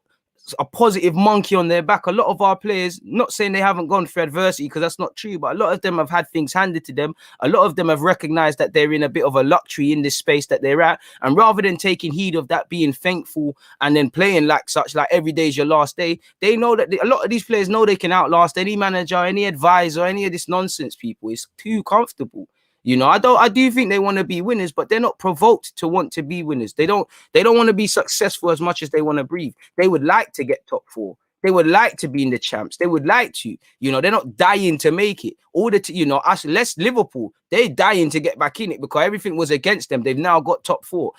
a positive monkey on their back. A lot of our players, not saying they haven't gone through adversity, because that's not true, but a lot of them have had things handed to them. A lot of them have recognized that they're in a bit of a luxury in this space that they're at, and rather than taking heed of that, being thankful and then playing like every day is your last day, they know that a lot of these players know they can outlast any manager, any advisor, any of this nonsense. People, it's too comfortable. I do think they want to be winners, but they're not provoked to want to be winners. They don't want to be successful as much as they want to breathe. They would like to get top 4. They would like to be in the champs. They would like to, they're not dying to make it. Us, less Liverpool, they're dying to get back in it because everything was against them. They've now got top 4.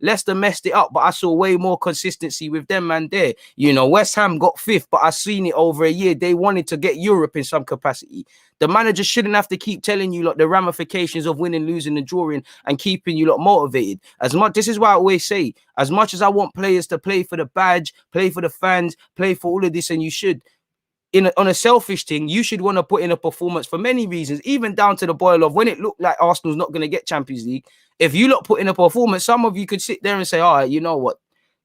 Leicester messed it up, but I saw way more consistency with them, man. There, West Ham got 5th, but I seen it over a year. They wanted to get Europe in some capacity. The manager shouldn't have to keep telling you the ramifications of winning, losing, and drawing, and keeping you motivated. This is why I always say, as much as I want players to play for the badge, play for the fans, play for all of this, and you should, on a selfish thing, you should want to put in a performance for many reasons, even down to the boil of when it looked like Arsenal's not going to get Champions League. If you put in a performance, some of you could sit there and say, all right, you know what?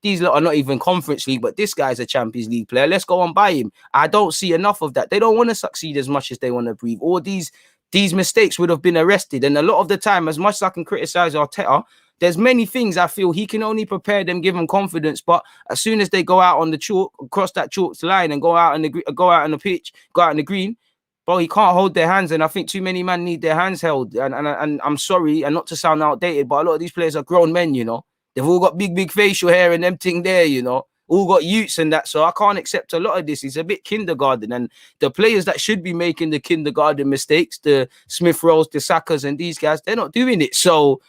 These lot are not even Conference League, but this guy's a Champions League player. Let's go and buy him. I don't see enough of that. They don't want to succeed as much as they want to breathe. All these mistakes would have been arrested. And a lot of the time, as much as I can criticize Arteta, there's many things I feel he can only prepare them, give them confidence. But as soon as they go out on the chalk, cross that chalk line and go out on the pitch, go out on the green, bro, he can't hold their hands. And I think too many men need their hands held. And I'm sorry, and not to sound outdated, but a lot of these players are grown men, They've all got big facial hair and them thing there, all got utes and that. So I can't accept a lot of this. It's a bit kindergarten. And the players that should be making the kindergarten mistakes, the Smith Rowes, the Sakas, and these guys, they're not doing it. So,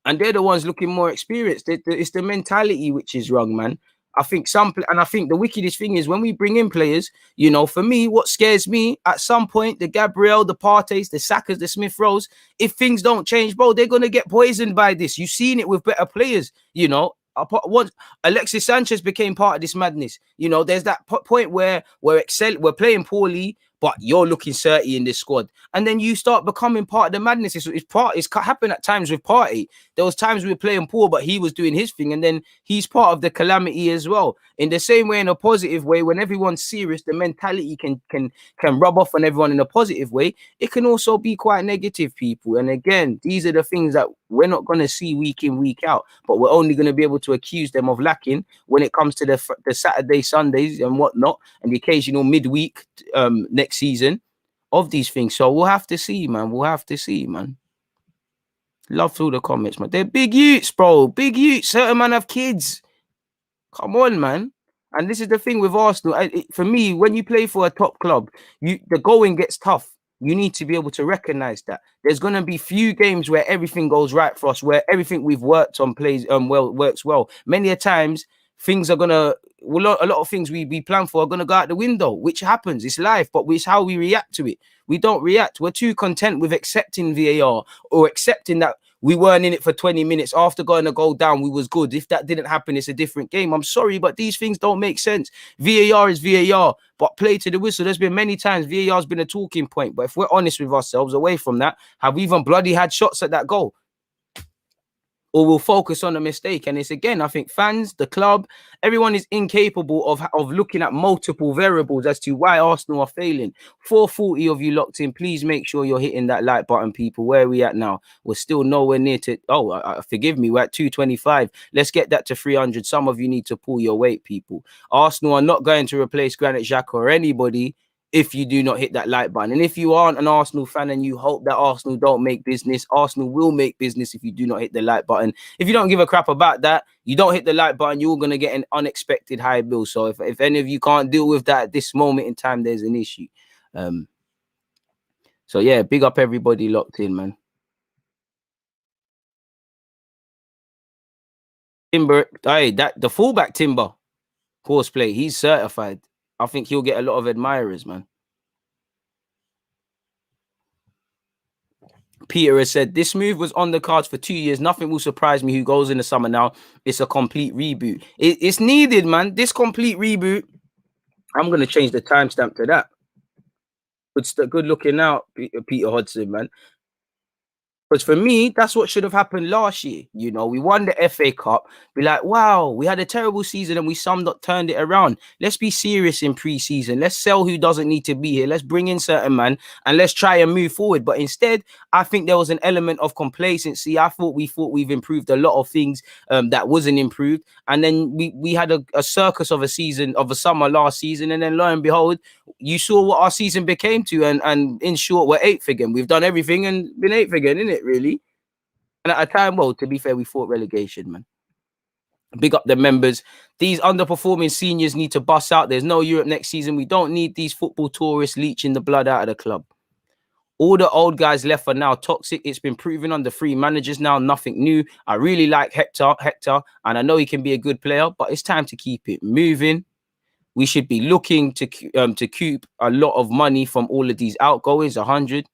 and they're the ones looking more experienced. It's the mentality which is wrong, man. I think the wickedest thing is when we bring in players, for me, what scares me at some point, the Gabriel, the Partey's, the Sakas, the Smith Rowes, if things don't change, bro, they're going to get poisoned by this. You've seen it with better players, Once Alexis Sanchez became part of this madness, there's that point where we're playing poorly, but you're looking 30 in this squad. And then you start becoming part of the madness. It's happened at times with Partey. There was times we were playing poor, but he was doing his thing. And then he's part of the calamity as well. In the same way, in a positive way, when everyone's serious, the mentality can rub off on everyone in a positive way. It can also be quite negative, people. And again, these are the things that we're not going to see week in, week out, but we're only going to be able to accuse them of lacking when it comes to the Saturday, Sundays and whatnot, and the occasional midweek next season of these things. So we'll have to see, man. We'll have to see, man. Love through the comments, man. They're big youths, bro. Big youths. Certain man have kids. Come on, man. And this is the thing with Arsenal. For me, when you play for a top club, the going gets tough. You need to be able to recognize that. There's going to be few games where everything goes right for us, where everything we've worked on works well. Many a times, things are going to, a lot of things we plan for are going to go out the window, which happens. It's life, but it's how we react to it. We don't react. We're too content with accepting VAR or accepting that we weren't in it for 20 minutes. After going a goal down, we was good. If that didn't happen, it's a different game. I'm sorry, but these things don't make sense. VAR is VAR, but play to the whistle. There's been many times VAR has been a talking point. But if we're honest with ourselves, away from that, have we even bloody had shots at that goal? Or we'll focus on a mistake. And it's, again, I think fans, the club, everyone is incapable of looking at multiple variables as to why Arsenal are failing. 440 of you locked in. Please make sure you're hitting that like button, people. Where are we at now? We're still nowhere near to... forgive me. We're at 225. Let's get that to 300. Some of you need to pull your weight, people. Arsenal are not going to replace Granit Xhaka or anybody if you do not hit that like button. And if you aren't an Arsenal fan and you hope that Arsenal don't make business, Arsenal will make business if you do not hit the like button. If you don't give a crap about that, you don't hit the like button, you're going to get an unexpected high bill. So if any of you can't deal with that at this moment in time, there's an issue. So yeah, big up everybody locked in, man. Timber, the fullback Timber, horseplay, he's certified. I think he'll get a lot of admirers, man. Peter has said, this move was on the cards for 2 years. Nothing will surprise me who goes in the summer now. It's a complete reboot. It's needed, man. This complete reboot. I'm going to change the timestamp to that. Good looking out, Peter Hodgson, man. Because for me, that's what should have happened last year. You know, we won the FA Cup. Be like, wow, we had a terrible season and we turned it around. Let's be serious in pre-season. Let's sell who doesn't need to be here. Let's bring in certain man and let's try and move forward. But instead, I think there was an element of complacency. I thought we've improved a lot of things that wasn't improved. And then we had a circus of a summer last season. And then lo and behold, you saw what our season became to. And in short, we're 8th again. We've done everything and been 8th again, innit? Really. And at a time, well, to be fair, we fought relegation, man. Big up the members. These underperforming seniors need to bust out. There's no Europe next season. We don't need these football tourists leeching the blood out of the club. All the old guys left are now toxic. It's been proven under 3 managers now. Nothing new. I really like Hector, and I know he can be a good player, but it's time to keep it moving. We should be looking to keep a lot of money from all of these outgoings. 100.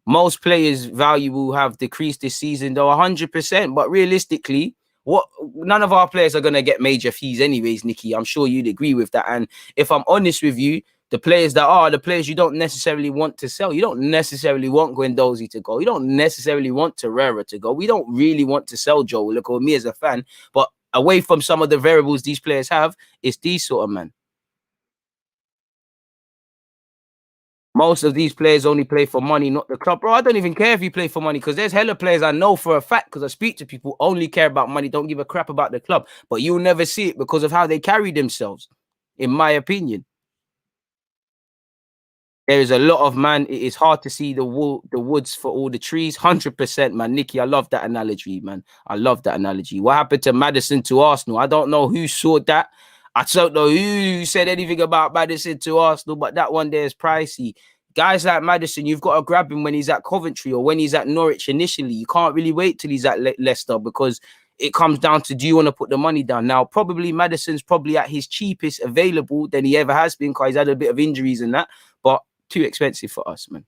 Most players' value will have decreased this season, though, 100%. But realistically, none of our players are going to get major fees anyways, Nikki. I'm sure you'd agree with that. And if I'm honest with you, the players you don't necessarily want to sell. You don't necessarily want Guendouzi to go. You don't necessarily want Torreira to go. We don't really want to sell Joe. Look at me as a fan. But away from some of the variables these players have, it's these sort of men. Most of these players only play for money, not the club. Bro, I don't even care if you play for money, because there's hella players I know for a fact, because I speak to people, only care about money, don't give a crap about the club. But you'll never see it because of how they carry themselves, in my opinion. There is a lot of, man, it is hard to see the woods for all the trees. 100%, man. Nikki, I love that analogy, man. I love that analogy. What happened to Maddison to Arsenal? I don't know who saw that. I don't know who said anything about Maddison to Arsenal, but that one there is pricey. Guys like Maddison, you've got to grab him when he's at Coventry or when he's at Norwich initially. You can't really wait till he's at Leicester, because it comes down to, do you want to put the money down? Now, probably Maddison's probably at his cheapest available than he ever has been, because he's had a bit of injuries and that, but too expensive for us, man.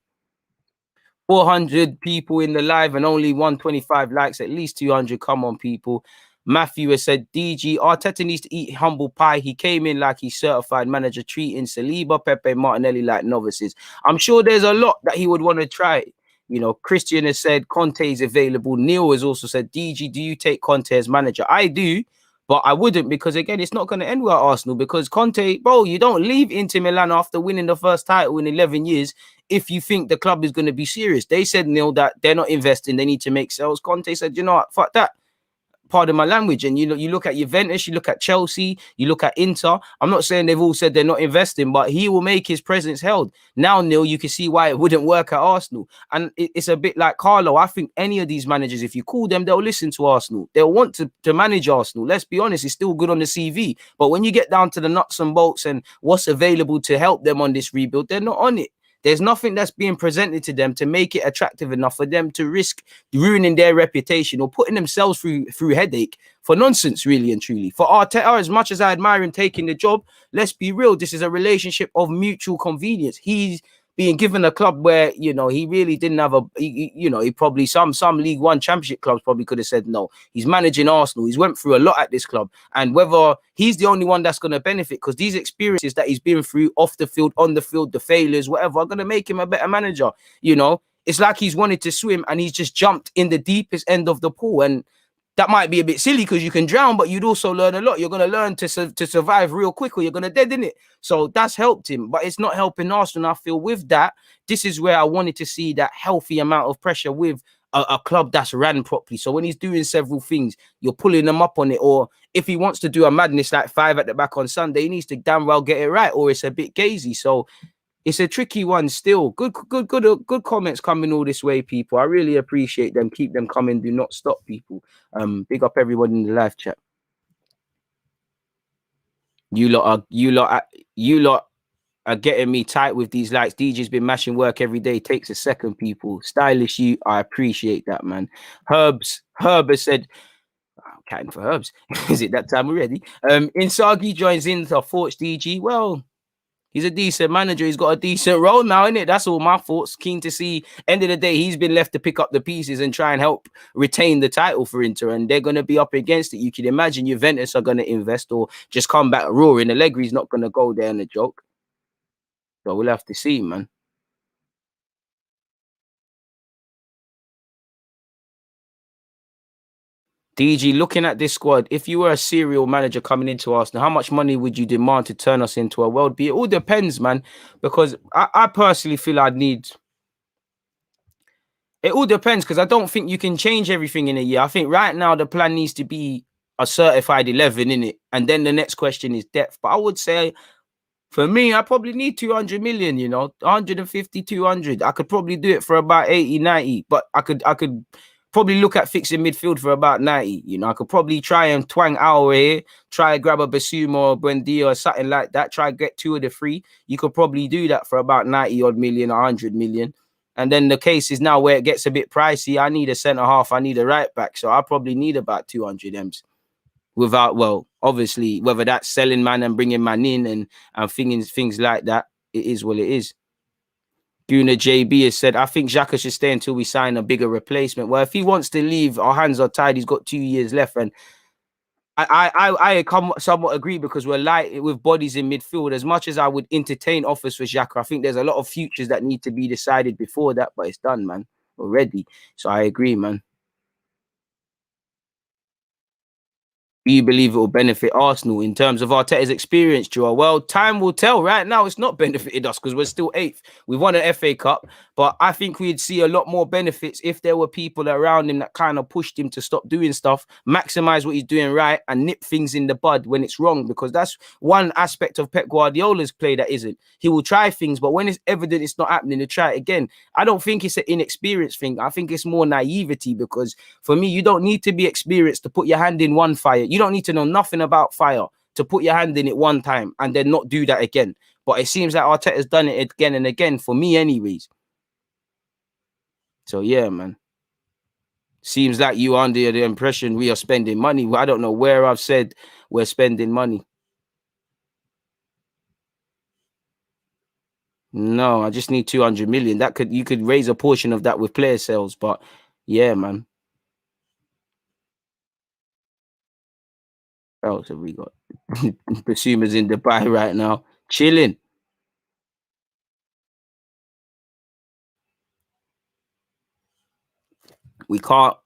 400 people in the live and only 125 likes, at least 200. Come on, people. Matthew has said, DG, Arteta needs to eat humble pie. He came in like he's certified manager, treating Saliba, Pepe, Martinelli like novices. I'm sure there's a lot that he would want to try. You know, Christian has said Conte is available. Neil has also said, DG, do you take Conte as manager? I do, but I wouldn't, because again, it's not going to end well at Arsenal, because Conte, bro, you don't leave Inter Milan after winning the first title in 11 years if you think the club is going to be serious. They said, Neil, that they're not investing, they need to make sales. Conte said, you know what, fuck that. Pardon my language. And you look at Juventus, you look at Chelsea, you look at Inter. I'm not saying they've all said they're not investing, but he will make his presence held. Now, Neil, you can see why it wouldn't work at Arsenal. And it's a bit like Carlo. I think any of these managers, if you call them, they'll listen to Arsenal. They'll want to manage Arsenal. Let's be honest, it's still good on the CV. But when you get down to the nuts and bolts and what's available to help them on this rebuild, they're not on it. There's nothing that's being presented to them to make it attractive enough for them to risk ruining their reputation or putting themselves through headache for nonsense, really and truly. For Arteta, as much as I admire him taking the job, let's be real, this is a relationship of mutual convenience. He's being given a club where, you know, he really didn't have he probably some League One Championship clubs probably could have said no. He's managing Arsenal. He's went through a lot at this club, and whether he's the only one that's going to benefit, because these experiences that he's been through off the field, on the field, the failures, whatever, are going to make him a better manager. You know, it's like he's wanted to swim and he's just jumped in the deepest end of the pool, and that might be a bit silly because you can drown, but you'd also learn a lot. You're going to learn to survive real quick, or you're going to dead in it. So that's helped him, but it's not helping Arsenal. I feel with that, this is where I wanted to see that healthy amount of pressure with a club that's ran properly. So when he's doing several things, you're pulling them up on it. Or if he wants to do a madness like 5 at the back on Sunday, he needs to damn well get it right, or it's a bit gazy. So it's a tricky one still. Good comments coming all this way, people. I really appreciate them. Keep them coming. Do not stop, people. Big up everyone in the live chat. You lot are getting me tight with these likes. DJ's been mashing work every day. Takes a second, people. Stylish you. I appreciate that, man. Herb has said, I'm counting for Herbs. Is it that time already? Insagi joins in the thoughts, DG. Well, he's a decent manager. He's got a decent role now, isn't it? That's all my thoughts. Keen to see. End of the day, he's been left to pick up the pieces and try and help retain the title for Inter, and they're going to be up against it. You can imagine Juventus are going to invest or just come back roaring. Allegri's not going to go there in a joke. So we'll have to see, man. DG, looking at this squad, if you were a serial manager coming into Arsenal, how much money would you demand to turn us into a world beat? It all depends, man, because I personally feel I'd need... It all depends, because I don't think you can change everything in a year. I think right now the plan needs to be a certified 11, in it, and then the next question is depth. But I would say, for me, I probably need 200 million, you know, 150, 200. I could probably do it for about 80, 90, but I could probably look at fixing midfield for about 90. You know, I could probably try and twang our here, try grab a BISSOUMA or Buendia or something like that, try get 2 of the 3. You could probably do that for about 90 odd million, 100 million. And then the case is now where it gets a bit pricey. I need a centre half, I need a right back. So I probably need about 200 M's. Without, well, obviously, whether that's selling man and bringing man in and things like that, it is what it is. Gooner JB has said, I think Xhaka should stay until we sign a bigger replacement. Well, if he wants to leave, our hands are tied. He's got 2 years left. And I somewhat agree, because we're light with bodies in midfield. As much as I would entertain offers for Xhaka, I think there's a lot of futures that need to be decided before that, but it's done, man, already. So I agree, man. Do you believe it will benefit Arsenal in terms of Arteta's experience, Joe? Well, time will tell. Right now, it's not benefited us because we're still 8th. We've won an FA Cup, but I think we'd see a lot more benefits if there were people around him that kind of pushed him to stop doing stuff, maximize what he's doing right, and nip things in the bud when it's wrong, because that's one aspect of Pep Guardiola's play that isn't. He will try things, but when it's evident it's not happening, he'll try it again. I don't think it's an inexperienced thing. I think it's more naivety, because for me, you don't need to be experienced to put your hand in one fire. You don't need to know nothing about fire to put your hand in it one time and then not do that again. But it seems like Arteta's done it again and again, for me anyways. So yeah, man. Seems like you under the impression we are spending money. I don't know where I've said we're spending money. No, I just need 200 million. You could raise a portion of that with player sales, but yeah, man. else have we got? BISSOUMA's in Dubai right now, chilling. We can't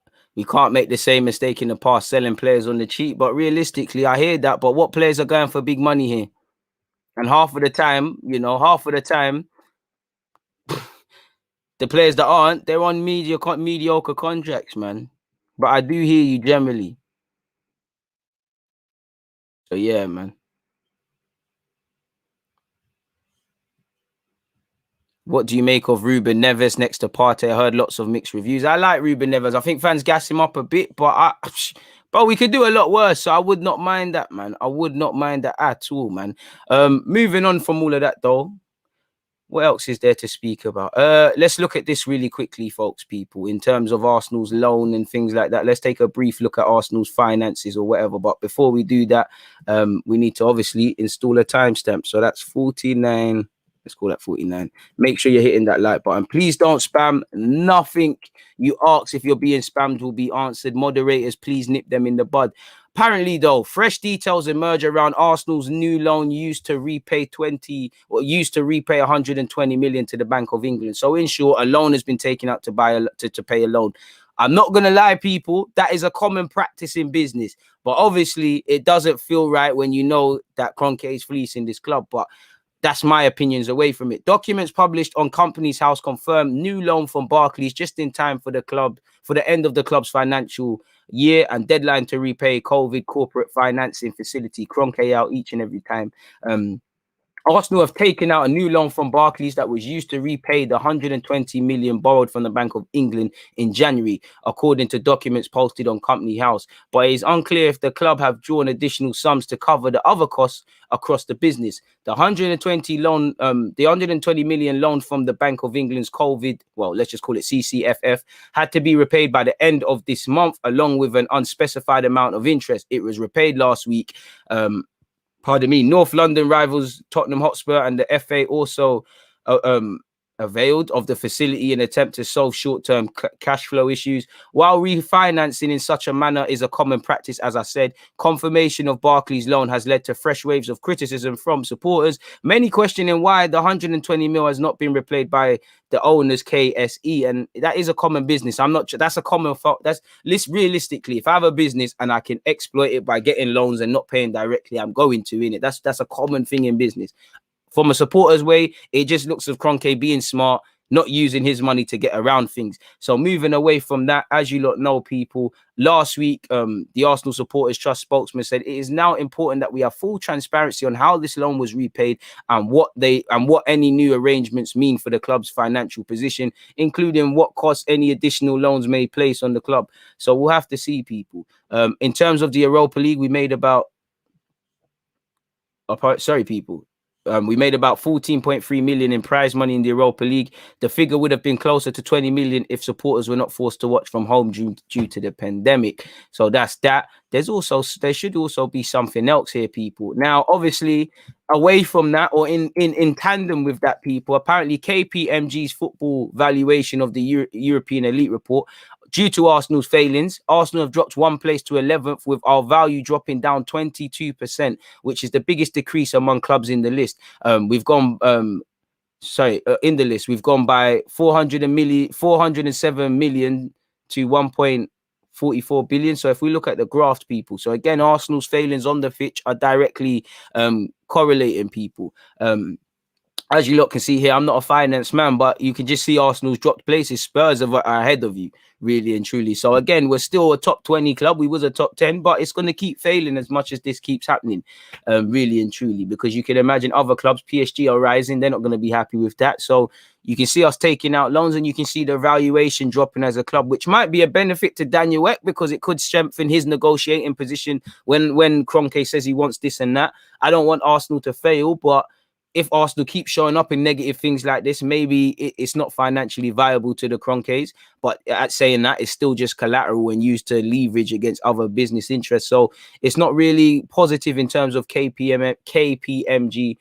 make the same mistake in the past, selling players on the cheap. But realistically, I hear that. But what players are going for big money here? And half of the time, the players that aren't, they're on mediocre contracts, man. But I do hear you generally. So yeah, man. What do you make of Ruben Neves next to Partey? I heard lots of mixed reviews. I like Ruben Neves. I think fans gas him up a bit, but we could do a lot worse. So I would not mind that, man. I would not mind that at all, man. Moving on from all of that, though. What else is there to speak about? Let's look at this really quickly, folks, people, in terms of Arsenal's loan and things like that. Let's take a brief look at Arsenal's finances or whatever. But before we do that, we need to obviously install a timestamp. So that's 49. Let's call that 49. Make sure you're hitting that like button. Please don't spam. Nothing you ask if you're being spammed will be answered. Moderators, please nip them in the bud. Apparently, though, fresh details emerge around Arsenal's new loan used to repay 120 million to the Bank of England. So, in short, a loan has been taken out to pay a loan. I'm not going to lie, people, that is a common practice in business. But obviously, it doesn't feel right when you know that Kroenke is fleecing this club. But that's my opinions away from it. Documents published on Companies House confirm new loan from Barclays just in time for the end of the club's financial year and deadline to repay COVID corporate financing facility. Kroenke out each and every time. Arsenal have taken out a new loan from Barclays that was used to repay the 120 million borrowed from the Bank of England in January, according to documents posted on Company House. But it is unclear if the club have drawn additional sums to cover the other costs across the business. The 120 million loan from the Bank of England's COVID, well, let's just call it CCFF, had to be repaid by the end of this month, along with an unspecified amount of interest. It was repaid last week. North London rivals Tottenham Hotspur and the FA also availed of the facility in an attempt to solve short-term cash flow issues. While refinancing in such a manner is a common practice, as I said, confirmation of Barclays' loan has led to fresh waves of criticism from supporters, many questioning why the 120 mil has not been repaid by the owners, KSE, and that is a common business. That's a common fault. Realistically, if I have a business and I can exploit it by getting loans and not paying directly, I'm going to, innit? That's a common thing in business. From a supporter's way, it just looks of Kroenke being smart, not using his money to get around things. So moving away from that, as you lot know, people, last week, the Arsenal Supporters Trust spokesman said it is now important that we have full transparency on how this loan was repaid and what any new arrangements mean for the club's financial position, including what costs any additional loans may place on the club. So we'll have to see, people. In terms of the Europa League, we made about people. We made about 14.3 million in prize money in the Europa League. The figure would have been closer to 20 million if supporters were not forced to watch from home due to the pandemic. So that's that. There should also be something else here, people. Now, obviously, away from that, or in tandem with that, people, apparently KPMG's football valuation of the European Elite report, due to Arsenal's failings, Arsenal have dropped one place to 11th, with our value dropping down 22%, which is the biggest decrease among clubs in the list. We've gone in the list, we've gone by 407 million to 1.44 billion. So if we look at the graph, people, so again, Arsenal's failings on the pitch are directly correlating, people. As you lot can see here, I'm not a finance man, but you can just see Arsenal's dropped places. Spurs are ahead of you, really and truly. So again, we're still a top 20 club. We was a top 10, but it's going to keep failing as much as this keeps happening, really and truly, because you can imagine other clubs, PSG are rising. They're not going to be happy with that. So you can see us taking out loans, and you can see the valuation dropping as a club, which might be a benefit to Daniel Ek because it could strengthen his negotiating position when Kroenke says he wants this and that. I don't want Arsenal to fail, but if Arsenal keep showing up in negative things like this, maybe it's not financially viable to the Kroenkes. But at saying that, it's still just collateral and used to leverage against other business interests. So it's not really positive in terms of KPMG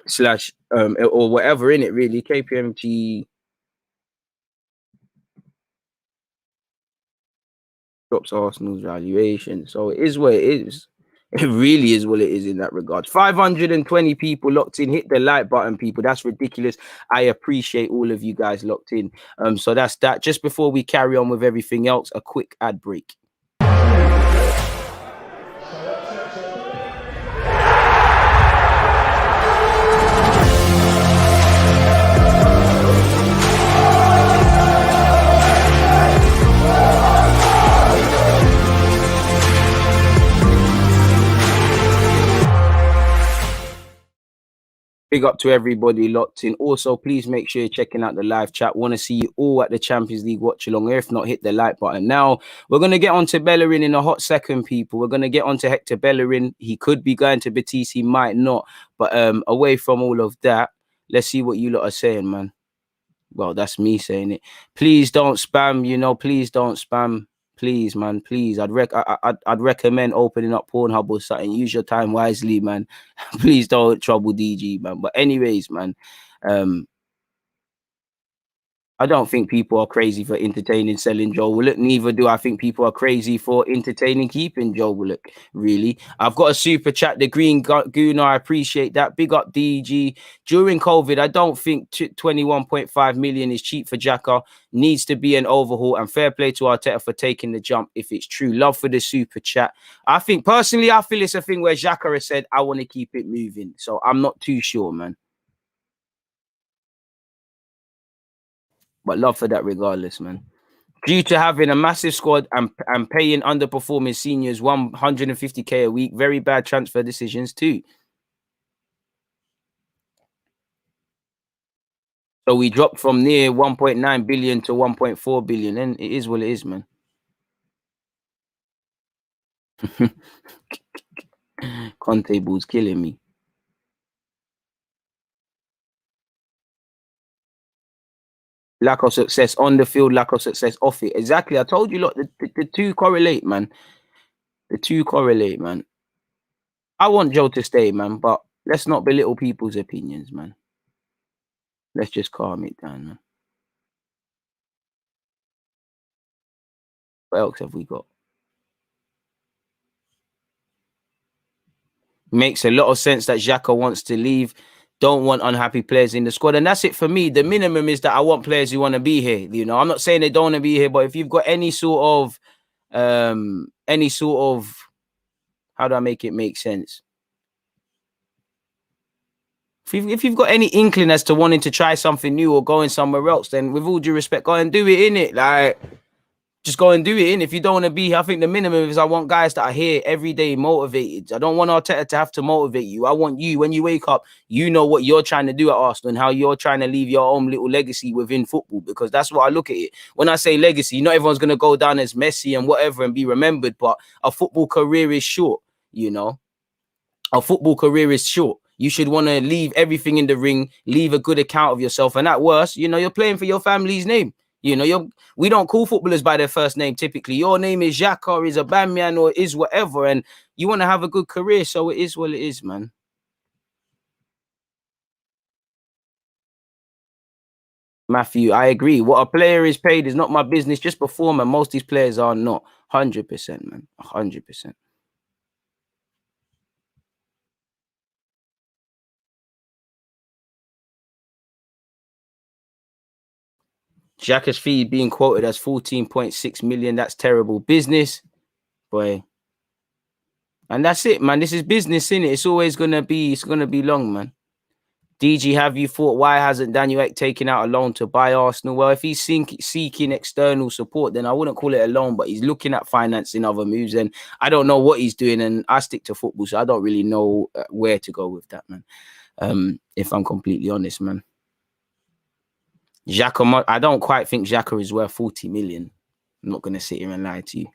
slash or whatever in it, really. KPMG. drops Arsenal's valuation. So it is what it is. It really is what it is in that regard. 520 people locked in. Hit the like button, people. That's ridiculous. I appreciate all of you guys locked in. So that's that. Just before we carry on with everything else, a quick ad break. Big up to everybody locked in. Also, please make sure you're checking out the live chat. Want to see you all at the Champions League watch along. If not, hit the like button. Now, we're going to get on to Bellerin in a hot second, people. We're going to get on to Hector Bellerin. He could be going to Betis. He might not. But away from all of that, let's see what you lot are saying, man. Well, that's me saying it. Please don't spam, you know. Please don't spam. Please, man, please. I'd recommend opening up Pornhub or something. Use your time wisely, man. Please don't trouble DG, man. But anyways, man, I don't think people are crazy for entertaining selling Joe Willock. Neither do I think people are crazy for entertaining keeping Joe Willock, really. I've got a super chat, the Green Gooner. I appreciate that. Big up DG. During COVID, I don't think 21.5 million is cheap for Xhaka. Needs to be an overhaul, and fair play to Arteta for taking the jump if it's true. Love for the super chat. I think, personally, I feel it's a thing where Xhaka has said, I want to keep it moving. So I'm not too sure, man. But love for that regardless, man. Due to having a massive squad and paying underperforming seniors 150k a week, very bad transfer decisions too. So we dropped from near 1.9 billion to 1.4 billion, and it is what it is, man. Conte ball's killing me. Lack of success on the field, lack of success off it. Exactly. I told you, look, the two correlate, man. The two correlate, man. I want Joe to stay, man, but let's not belittle people's opinions, man. Let's just calm it down, man. What else have we got? Makes a lot of sense that Xhaka wants to leave. Don't want unhappy players in the squad. And that's it for me. The minimum is that I want players who want to be here. You know, I'm not saying they don't want to be here, but if you've got any sort of, how do I make it make sense? If you've got any inkling as to wanting to try something new or going somewhere else, then with all due respect, go and do it, innit? Like, just go and do it, in. If you don't want to be here, I think the minimum is I want guys that are here every day motivated. I don't want Arteta to have to motivate you. I want you, when you wake up, you know what you're trying to do at Arsenal and how you're trying to leave your own little legacy within football, because that's what I look at it. When I say legacy, not everyone's going to go down as Messi and whatever and be remembered, but a football career is short, you know? A football career is short. You should want to leave everything in the ring, leave a good account of yourself. And at worst, you know, you're playing for your family's name. You know, we don't call footballers by their first name typically. Your name is Xhaka or is Aubameyang or is whatever, and you want to have a good career, so it is what it is, man. Matthew, I agree. What a player is paid is not my business. Just perform, and most of these players are not. 100%, man. 100%. Xhaka's fee being quoted as 14.6 million. That's terrible business, boy. And that's it, man. This is business, innit? It's always gonna be. It's gonna be long, man. DG, have you thought why hasn't Daniel Ek taken out a loan to buy Arsenal? Well, if he's seeking external support, then I wouldn't call it a loan, but he's looking at financing other moves, and I don't know what he's doing. And I stick to football, so I don't really know where to go with that, man. If I'm completely honest, man. Xhaka, I don't quite think Xhaka is worth 40 million. I'm not going to sit here and lie to you.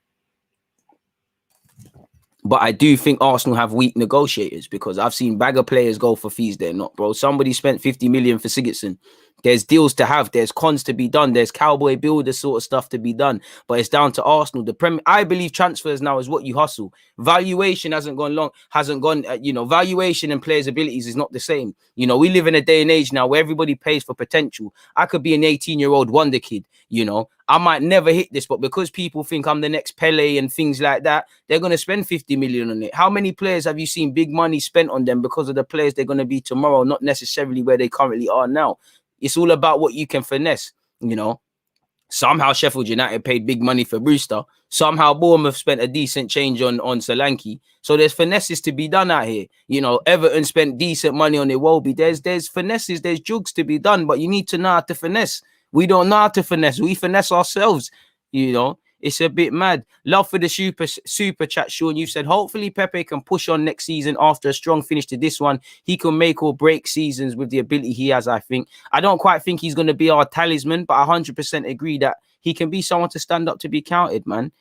But I do think Arsenal have weak negotiators, because I've seen bagger players go for fees they're not, bro. Somebody spent 50 million for Sigurdsson. There's deals to have. There's cons to be done. There's cowboy builder sort of stuff to be done. But it's down to Arsenal. I believe transfers now is what you hustle. Valuation hasn't gone. Valuation and players' abilities is not the same. You know, we live in a day and age now where everybody pays for potential. I could be an 18-year-old wonder kid. You know, I might never hit this, but because people think I'm the next Pele and things like that, they're going to spend 50 million on it. How many players have you seen big money spent on them because of the players they're going to be tomorrow, not necessarily where they currently are now? It's all about what you can finesse, you know. Somehow Sheffield United paid big money for Brewster. Somehow Bournemouth spent a decent change on Solanke. So there's finesses to be done out here. You know, Everton spent decent money on Iwobi. There's finesses, there's jugs to be done, but you need to know how to finesse. We don't know how to finesse. We finesse ourselves, you know. It's a bit mad. Love for the super chat, Sean. You said, hopefully Pepe can push on next season after a strong finish to this one. He can make or break seasons with the ability he has, I think. I don't quite think he's going to be our talisman, but I 100% agree that he can be someone to stand up to be counted, man.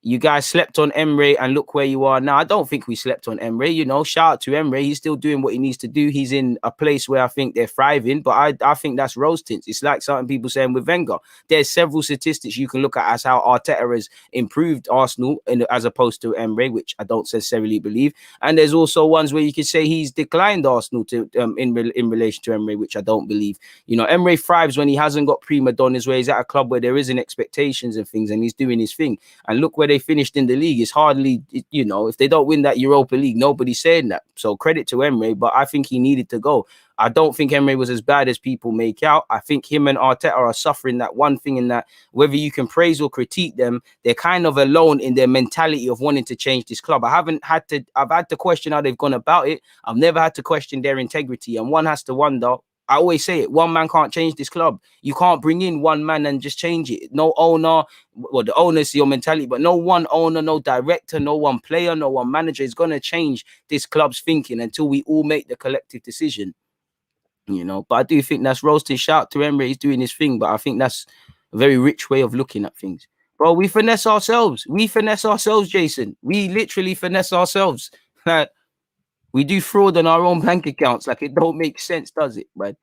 You guys slept on Emre and look where you are now. I don't think we slept on Emre. You know, shout out to Emre. He's still doing what he needs to do. He's in a place where I think they're thriving, but I think that's rose tints. It's like certain people saying with Wenger. There's several statistics you can look at as how Arteta has improved Arsenal as opposed to Emre, which I don't necessarily believe. And there's also ones where you could say he's declined Arsenal to in relation to Emre, which I don't believe. You know, Emre thrives when he hasn't got prima donnas, where he's at a club where there isn't expectations and things, and he's doing his thing. And look where they finished in the league. It's hardly, you know, if they don't win that Europa League, nobody's saying that. So credit to Emre, but I think he needed to go. I don't think Emre was as bad as people make out. I think him and Arteta are suffering that one thing, in that whether you can praise or critique them, they're kind of alone in their mentality of wanting to change this club. I've had to question how they've gone about it. I've never had to question their integrity. And one has to wonder, I always say it, one man can't change this club. You can't bring in one man and just change it. No owner, well, the owner's your mentality, but no one owner, no director, no one player, no one manager is going to change this club's thinking until we all make the collective decision. You know, but I do think that's roasted. Shout to Emre, he's doing his thing, but I think that's a very rich way of looking at things. Bro, we finesse ourselves. We finesse ourselves, Jason. We literally finesse ourselves. We do fraud on our own bank accounts. Like, it don't make sense, does it? But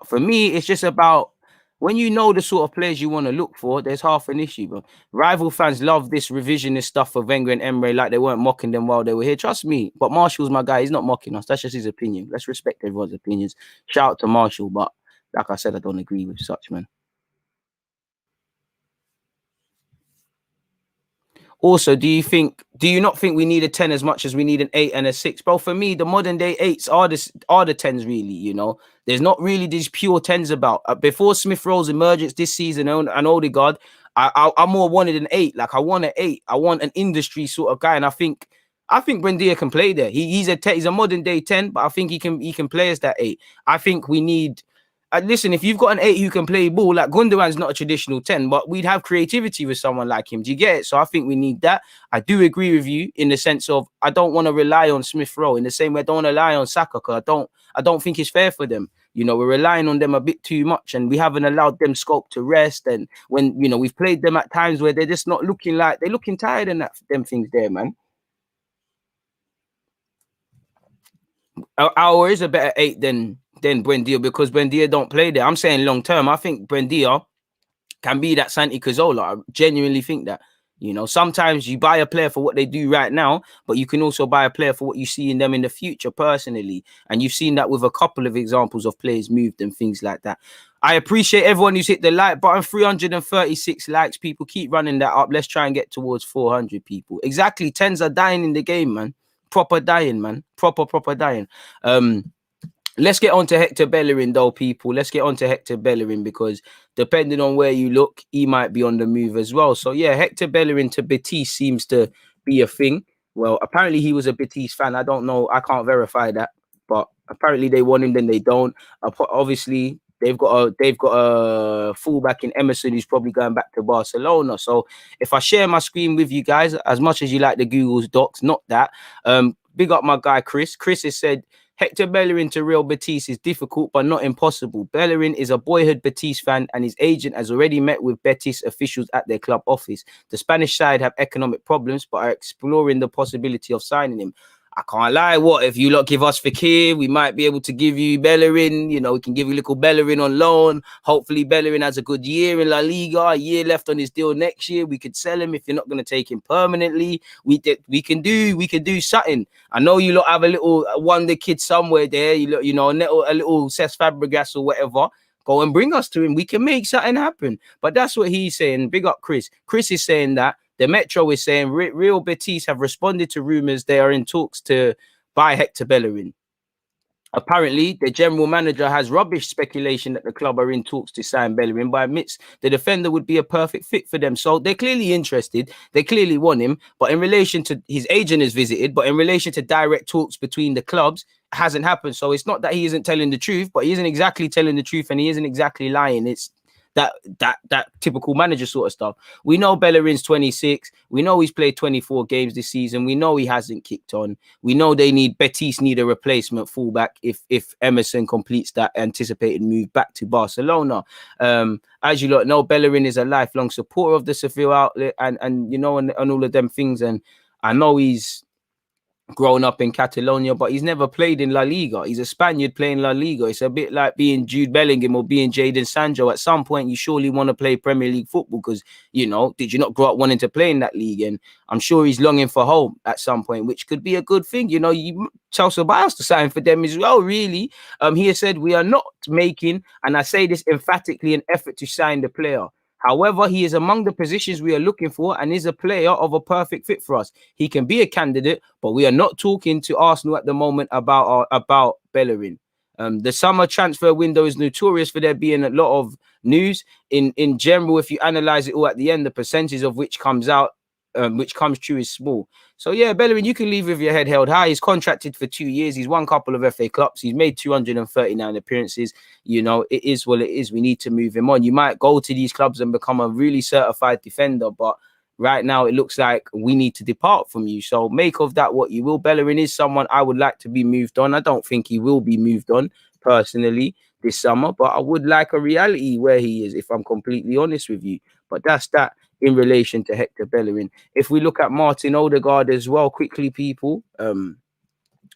for me, it's just about when you know the sort of players you want to look for, there's half an issue, bro. Rival fans love this revisionist stuff for Wenger and Emre, like they weren't mocking them while they were here. Trust me. But Marshall's my guy. He's not mocking us. That's just his opinion. Let's respect everyone's opinions. Shout out to Marshall. But like I said, I don't agree with such, man. Also, do you not think we need a 10 as much as we need an 8 and a 6? Bro, for me, the modern day 8s are the 10s, really, you know. There's not really these pure 10s about. Before Smith Rowe's emergence this season and Odegaard, I more wanted an 8. Like, I want an 8. I want an industry sort of guy. And I think Buendia can play there. He's a modern day 10, but I think he can play as that 8. I think we need... listen, if you've got an 8 who can play ball, like Gundogan's not a traditional 10, but we'd have creativity with someone like him. Do you get it? So I think we need that. I do agree with you in the sense of I don't want to rely on Smith Rowe in the same way I don't want to rely on Saka, because I don't think it's fair for them. You know, we're relying on them a bit too much, and we haven't allowed them scope to rest. And when, you know, we've played them at times where they're just not looking like they're looking tired and them things there, man. Our is a better 8 than Buendia, because Buendia don't play there. I'm saying long term, I think Buendia can be that Santi Cazorla. I genuinely think that. You know, sometimes you buy a player for what they do right now, but you can also buy a player for what you see in them in the future personally. And you've seen that with a couple of examples of players moved and things like that. I appreciate everyone who's hit the like button. 336 likes. People keep running that up. Let's try and get towards 400 people. Exactly. 10s are dying in the game, man. Proper dying, man. Proper dying. Let's get on to Hector Bellerin, though, people. Let's get on to Hector Bellerin, because depending on where you look, he might be on the move as well. So, yeah, Hector Bellerin to Betis seems to be a thing. Well, apparently he was a Betis fan. I don't know. I can't verify that. But apparently they want him, then they don't. Obviously, they've got a fullback in Emerson who's probably going back to Barcelona. So if I share my screen with you guys, as much as you like the Google's docs, not that. Big up my guy, Chris. Chris has said, Hector Bellerin to Real Betis is difficult, but not impossible. Bellerin is a boyhood Betis fan, and his agent has already met with Betis officials at their club office. The Spanish side have economic problems, but are exploring the possibility of signing him. I can't lie. What if you lot give us Fekir? We might be able to give you Bellerin. You know, we can give you little Bellerin on loan. Hopefully, Bellerin has a good year in La Liga. A year left on his deal next year. We could sell him if you're not going to take him permanently. We can do something. I know you lot have a little wonder kid somewhere there. You know, a little Cesc Fabregas or whatever. Go and bring us to him. We can make something happen. But that's what he's saying. Big up Chris. Chris is saying that. The Metro is saying Real Betis have responded to rumours they are in talks to buy Hector Bellerin. Apparently, the general manager has rubbish speculation that the club are in talks to sign Bellerin, but admits the defender would be a perfect fit for them. So they're clearly interested. They clearly want him. But in relation to his agent is visited, but in relation to direct talks between the clubs, hasn't happened. So it's not that he isn't telling the truth, but he isn't exactly telling the truth and he isn't exactly lying. It's that typical manager sort of stuff. We know Bellerin's 26. We know he's played 24 games this season. We know he hasn't kicked on. We know Betis need a replacement fullback if Emerson completes that anticipated move back to Barcelona. As you lot know, Bellerin is a lifelong supporter of the Seville outlet and you know and all of them things. And I know he's grown up in Catalonia, but he's never played in La Liga. He's a Spaniard playing La Liga. It's a bit like being Jude Bellingham or being Jadon Sancho. At some point, you surely want to play Premier League football because, you know, did you not grow up wanting to play in that league? And I'm sure he's longing for home at some point, which could be a good thing. You know, you tell Ceballos to sign for them as well, really. He has said, we are not making, and I say this emphatically, an effort to sign the player. However, he is among the positions we are looking for and is a player of a perfect fit for us. He can be a candidate, but we are not talking to Arsenal at the moment about Bellerin. The summer transfer window is notorious for there being a lot of news. In general, if you analyze it all at the end, the percentage of which comes out, which comes true is small. So yeah, Bellerin, you can leave with your head held high. He's contracted for 2 years. He's won a couple of FA Cups. He's made 239 appearances. You know, it is what it is. We need to move him on. You might go to these clubs and become a really certified defender, but right now it looks like we need to depart from you. So make of that what you will. Bellerin is someone I would like to be moved on. I don't think he will be moved on personally this summer, but I would like a reality where he is, if I'm completely honest with you. But that's that in relation to Hector Bellerin. If we look at Martin Odegaard as well, quickly, people,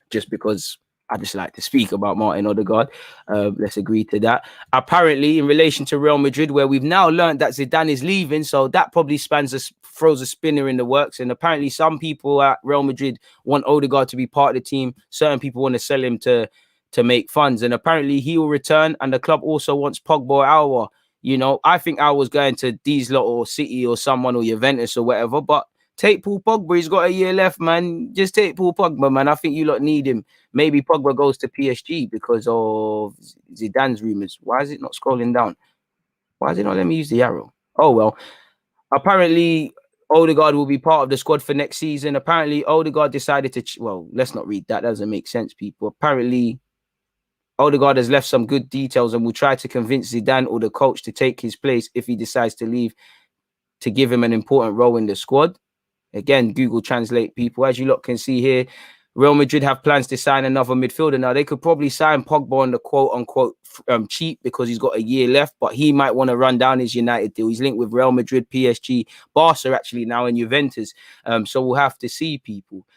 just because I just like to speak about Martin Odegaard, let's agree to that. Apparently, in relation to Real Madrid, where we've now learned that Zidane is leaving, so that probably throws a spinner in the works. And apparently, some people at Real Madrid want Odegaard to be part of the team. Certain people want to sell him to make funds. And apparently, he will return. And the club also wants Pogba or Alba. You know, I think I was going to these lot or City or someone or Juventus or whatever, but take Paul Pogba. He's got a year left, man. Just take Paul Pogba, man. I think you lot need him. Maybe Pogba goes to PSG because of Zidane's rumours. Why is it not scrolling down? Why is it not letting me use the arrow? Oh, well. Apparently, Odegaard will be part of the squad for next season. Apparently, Odegaard decided to... Well, let's not read that. That doesn't make sense, people. Apparently, Odegaard has left some good details and will try to convince Zidane or the coach to take his place if he decides to leave, to give him an important role in the squad. Again, Google Translate, people. As you lot can see here, Real Madrid have plans to sign another midfielder. Now, they could probably sign Pogba on the quote-unquote cheap because he's got a year left, but he might want to run down his United deal. He's linked with Real Madrid, PSG, Barca actually now, and Juventus. So we'll have to see, people.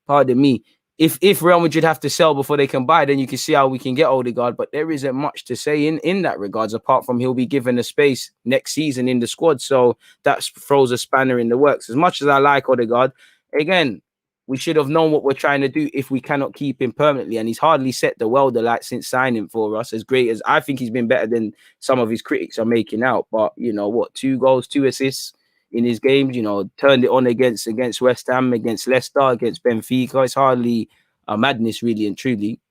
Pardon me. If Real Madrid have to sell before they can buy, then you can see how we can get Odegaard. But there isn't much to say in that regards, apart from he'll be given a space next season in the squad. So that throws a spanner in the works. As much as I like Odegaard, again, we should have known what we're trying to do if we cannot keep him permanently. And he's hardly set the world alight since signing for us. As great as I think he's been, better than some of his critics are making out. But, you know what, 2 goals, 2 assists in his games, you know, turned it on against West Ham, against Leicester, against Benfica. It's hardly a madness, really and truly,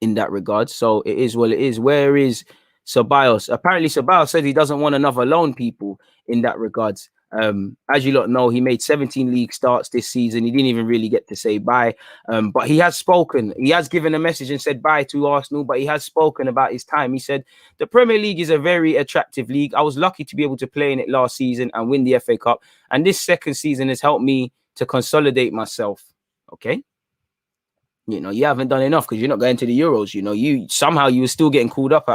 in that regard. So it is what it is. Where is Ceballos? Apparently, Ceballos said he doesn't want another loan, people, in that regards. As you lot know, he made 17 league starts this season. He didn't even really get to say bye. But he has spoken. He has given a message and said bye to Arsenal, but he has spoken about his time. He said, the Premier League is a very attractive league. I was lucky to be able to play in it last season and win the FA Cup. And this second season has helped me to consolidate myself. Okay. You know, you haven't done enough because you're not going to the Euros. You know, you were still getting called up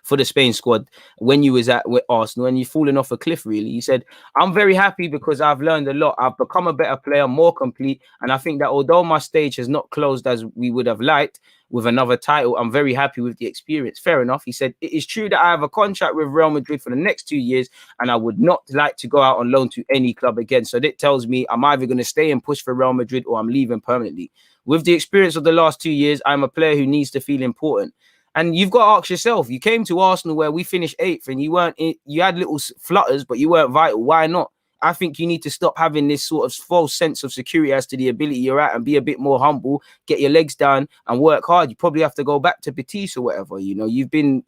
for the Spain squad when you was at with Arsenal, and you're falling off a cliff. Really, he said, "I'm very happy because I've learned a lot. I've become a better player, more complete, and I think that although my stage has not closed as we would have liked with another title, I'm very happy with the experience." Fair enough. He said, "It is true that I have a contract with Real Madrid for the next 2 years, and I would not like to go out on loan to any club again. So that tells me I'm either going to stay and push for Real Madrid or I'm leaving permanently. With the experience of the last 2 years, I'm a player who needs to feel important." And you've got to ask yourself, you came to Arsenal where we finished 8th and you had little flutters, but you weren't vital. Why not? I think you need to stop having this sort of false sense of security as to the ability you're at and be a bit more humble, get your legs down and work hard. You probably have to go back to BETIS or whatever. You know,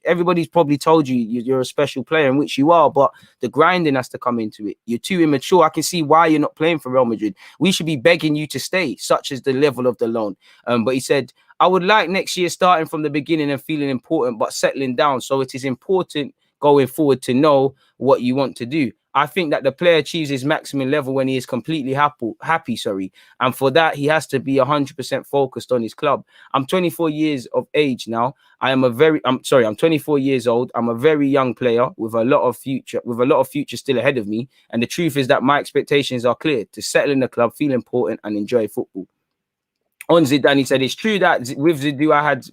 everybody's probably told you you're a special player, in which you are, but the grinding has to come into it. You're too immature. I can see why you're not playing for Real Madrid. We should be begging you to stay, such as the level of the loan. But he said, "I would like next year starting from the beginning and feeling important, but settling down. So it is important going forward to know what you want to do. I think that the player achieves his maximum level when he is completely happy. And for that, he has to be 100% focused on his club. I'm 24 years of age now. I'm 24 years old. I'm a very young player with a lot of future still ahead of me. And the truth is that my expectations are clear: to settle in the club, feel important, and enjoy football." On Zidane, he said, "It's true that with Zidane, I had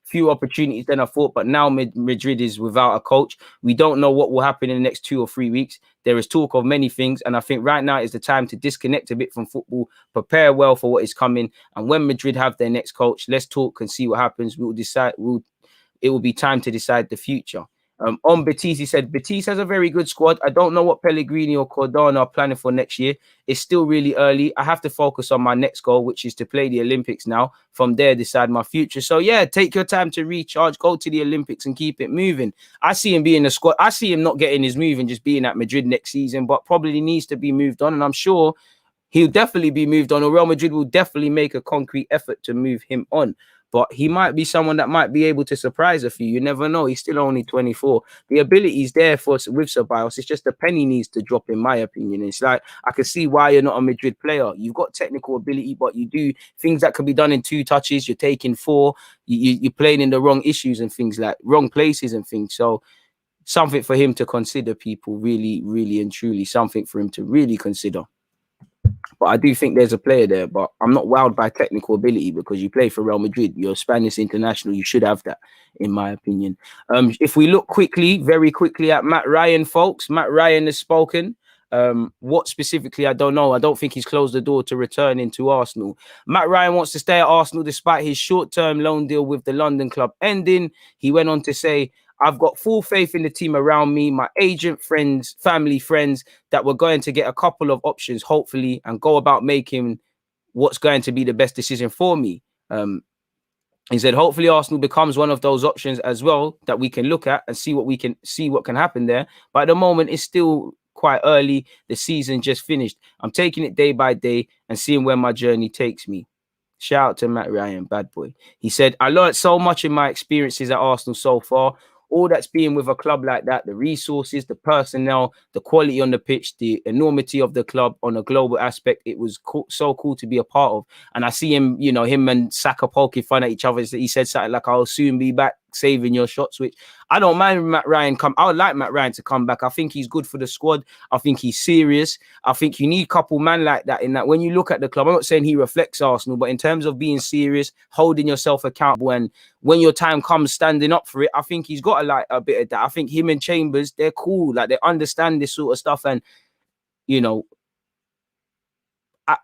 few opportunities than I thought, but now Madrid is without a coach. We don't know what will happen in the next 2 or 3 weeks. There is talk of many things, and I think right now is the time to disconnect a bit from football, prepare well for what is coming. And when Madrid have their next coach, let's talk and see what happens. It will be time to decide the future." On Betis, he said, "Betis has a very good squad. I don't know what Pellegrini or Cordona are planning for next year. It's still really early. I have to focus on my next goal, which is to play the Olympics now. From there, decide my future." So yeah, take your time to recharge, go to the Olympics and keep it moving. I see him being the squad. I see him not getting his move and just being at Madrid next season, but probably needs to be moved on. And I'm sure he'll definitely be moved on, or Real Madrid will definitely make a concrete effort to move him on. But he might be someone that might be able to surprise a few. You never know. He's still only 24. The ability is there with Ceballos. It's just the penny needs to drop, in my opinion. It's like, I can see why you're not a Madrid player. You've got technical ability, but you do things that can be done in 2 touches. You're taking 4. You're playing in the wrong issues and things, like wrong places and things. So something for him to consider, people, really, really and truly, something for him to really consider. But I do think there's a player there, but I'm not wowed by technical ability because you play for Real Madrid. You're a Spanish international. You should have that, in my opinion. If we look very quickly at Matt Ryan, folks, Matt Ryan has spoken. What specifically, I don't know. I don't think he's closed the door to returning to Arsenal. Matt Ryan wants to stay at Arsenal despite his short-term loan deal with the London club ending. He went on to say, "I've got full faith in the team around me, my agent, friends, family, friends, that we're going to get a couple of options, hopefully, and go about making what's going to be the best decision for me." He said, "Hopefully Arsenal becomes one of those options as well that we can look at and see what can happen there. But at the moment, it's still quite early. The season just finished. I'm taking it day by day and seeing where my journey takes me." Shout out to Matt Ryan, bad boy. He said, "I learned so much in my experiences at Arsenal so far. All that's being with a club like that, the resources, the personnel, the quality on the pitch, the enormity of the club on a global aspect, it was so cool to be a part of." And I see him, him and Saka poking fun at each other. He said something like, "I'll soon be back saving your shots," which I don't mind Matt Ryan come. I would like Matt Ryan to come back. I think he's good for the squad. I think he's serious. I think you need a couple man like that, in that when you look at the club, I'm not saying he reflects Arsenal, but in terms of being serious, holding yourself accountable, and when your time comes, standing up for it, I think he's got a bit of that. I think him and Chambers, they're cool. Like, they understand this sort of stuff. And,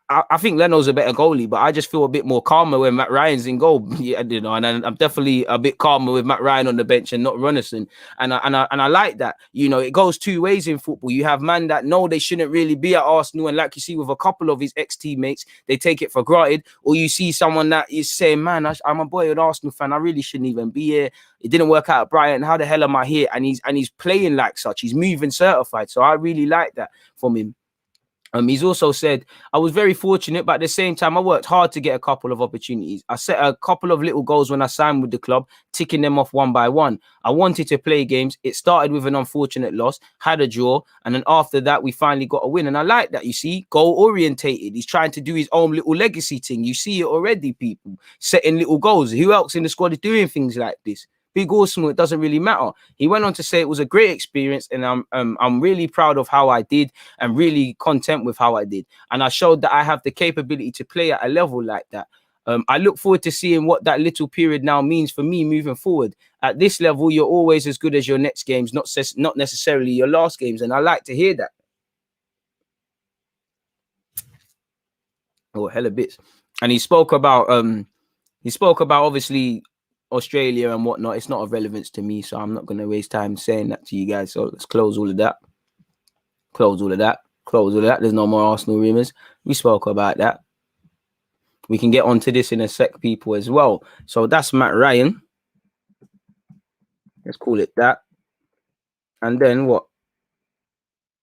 I think Leno's a better goalie, but I just feel a bit more calmer when Matt Ryan's in goal. Yeah, and I'm definitely a bit calmer with Matt Ryan on the bench and not Runnison. And I like that. It goes 2 ways in football. You have men that know they shouldn't really be at Arsenal, and like you see with a couple of his ex-teammates, they take it for granted. Or you see someone that is saying, "Man, I'm a boy, an Arsenal fan. I really shouldn't even be here. It didn't work out at Brighton. How the hell am I here?" And he's playing like such. He's moving certified. So I really like that from him. He's also said, I was very fortunate, but at the same time, I worked hard to get a couple of opportunities. I set a couple of little goals when I signed with the club, ticking them off one by one. I wanted to play games. It started with an unfortunate loss, had a draw, and then after that, we finally got a win. And I like that, you see, goal orientated. He's trying to do his own little legacy thing. You see it already, people, setting little goals. Who else in the squad is doing things like this? Big or small, it doesn't really matter. He went on to say it was a great experience, and I'm really proud of how I did and really content with how I did. And I showed that I have the capability to play at a level like that. I look forward to seeing what that little period now means for me moving forward. At this level, you're always as good as your next games, not necessarily your last games. And I like to hear that. Oh, hella bits. And he spoke about obviously Australia and whatnot. It's not of relevance to me, so I'm not going to waste time saying that to you guys. So let's close all of that. Close all of that. There's no more Arsenal rumours. We spoke about that. We can get onto this in a sec, people, as well. So that's Matt Ryan. Let's call it that. And then what?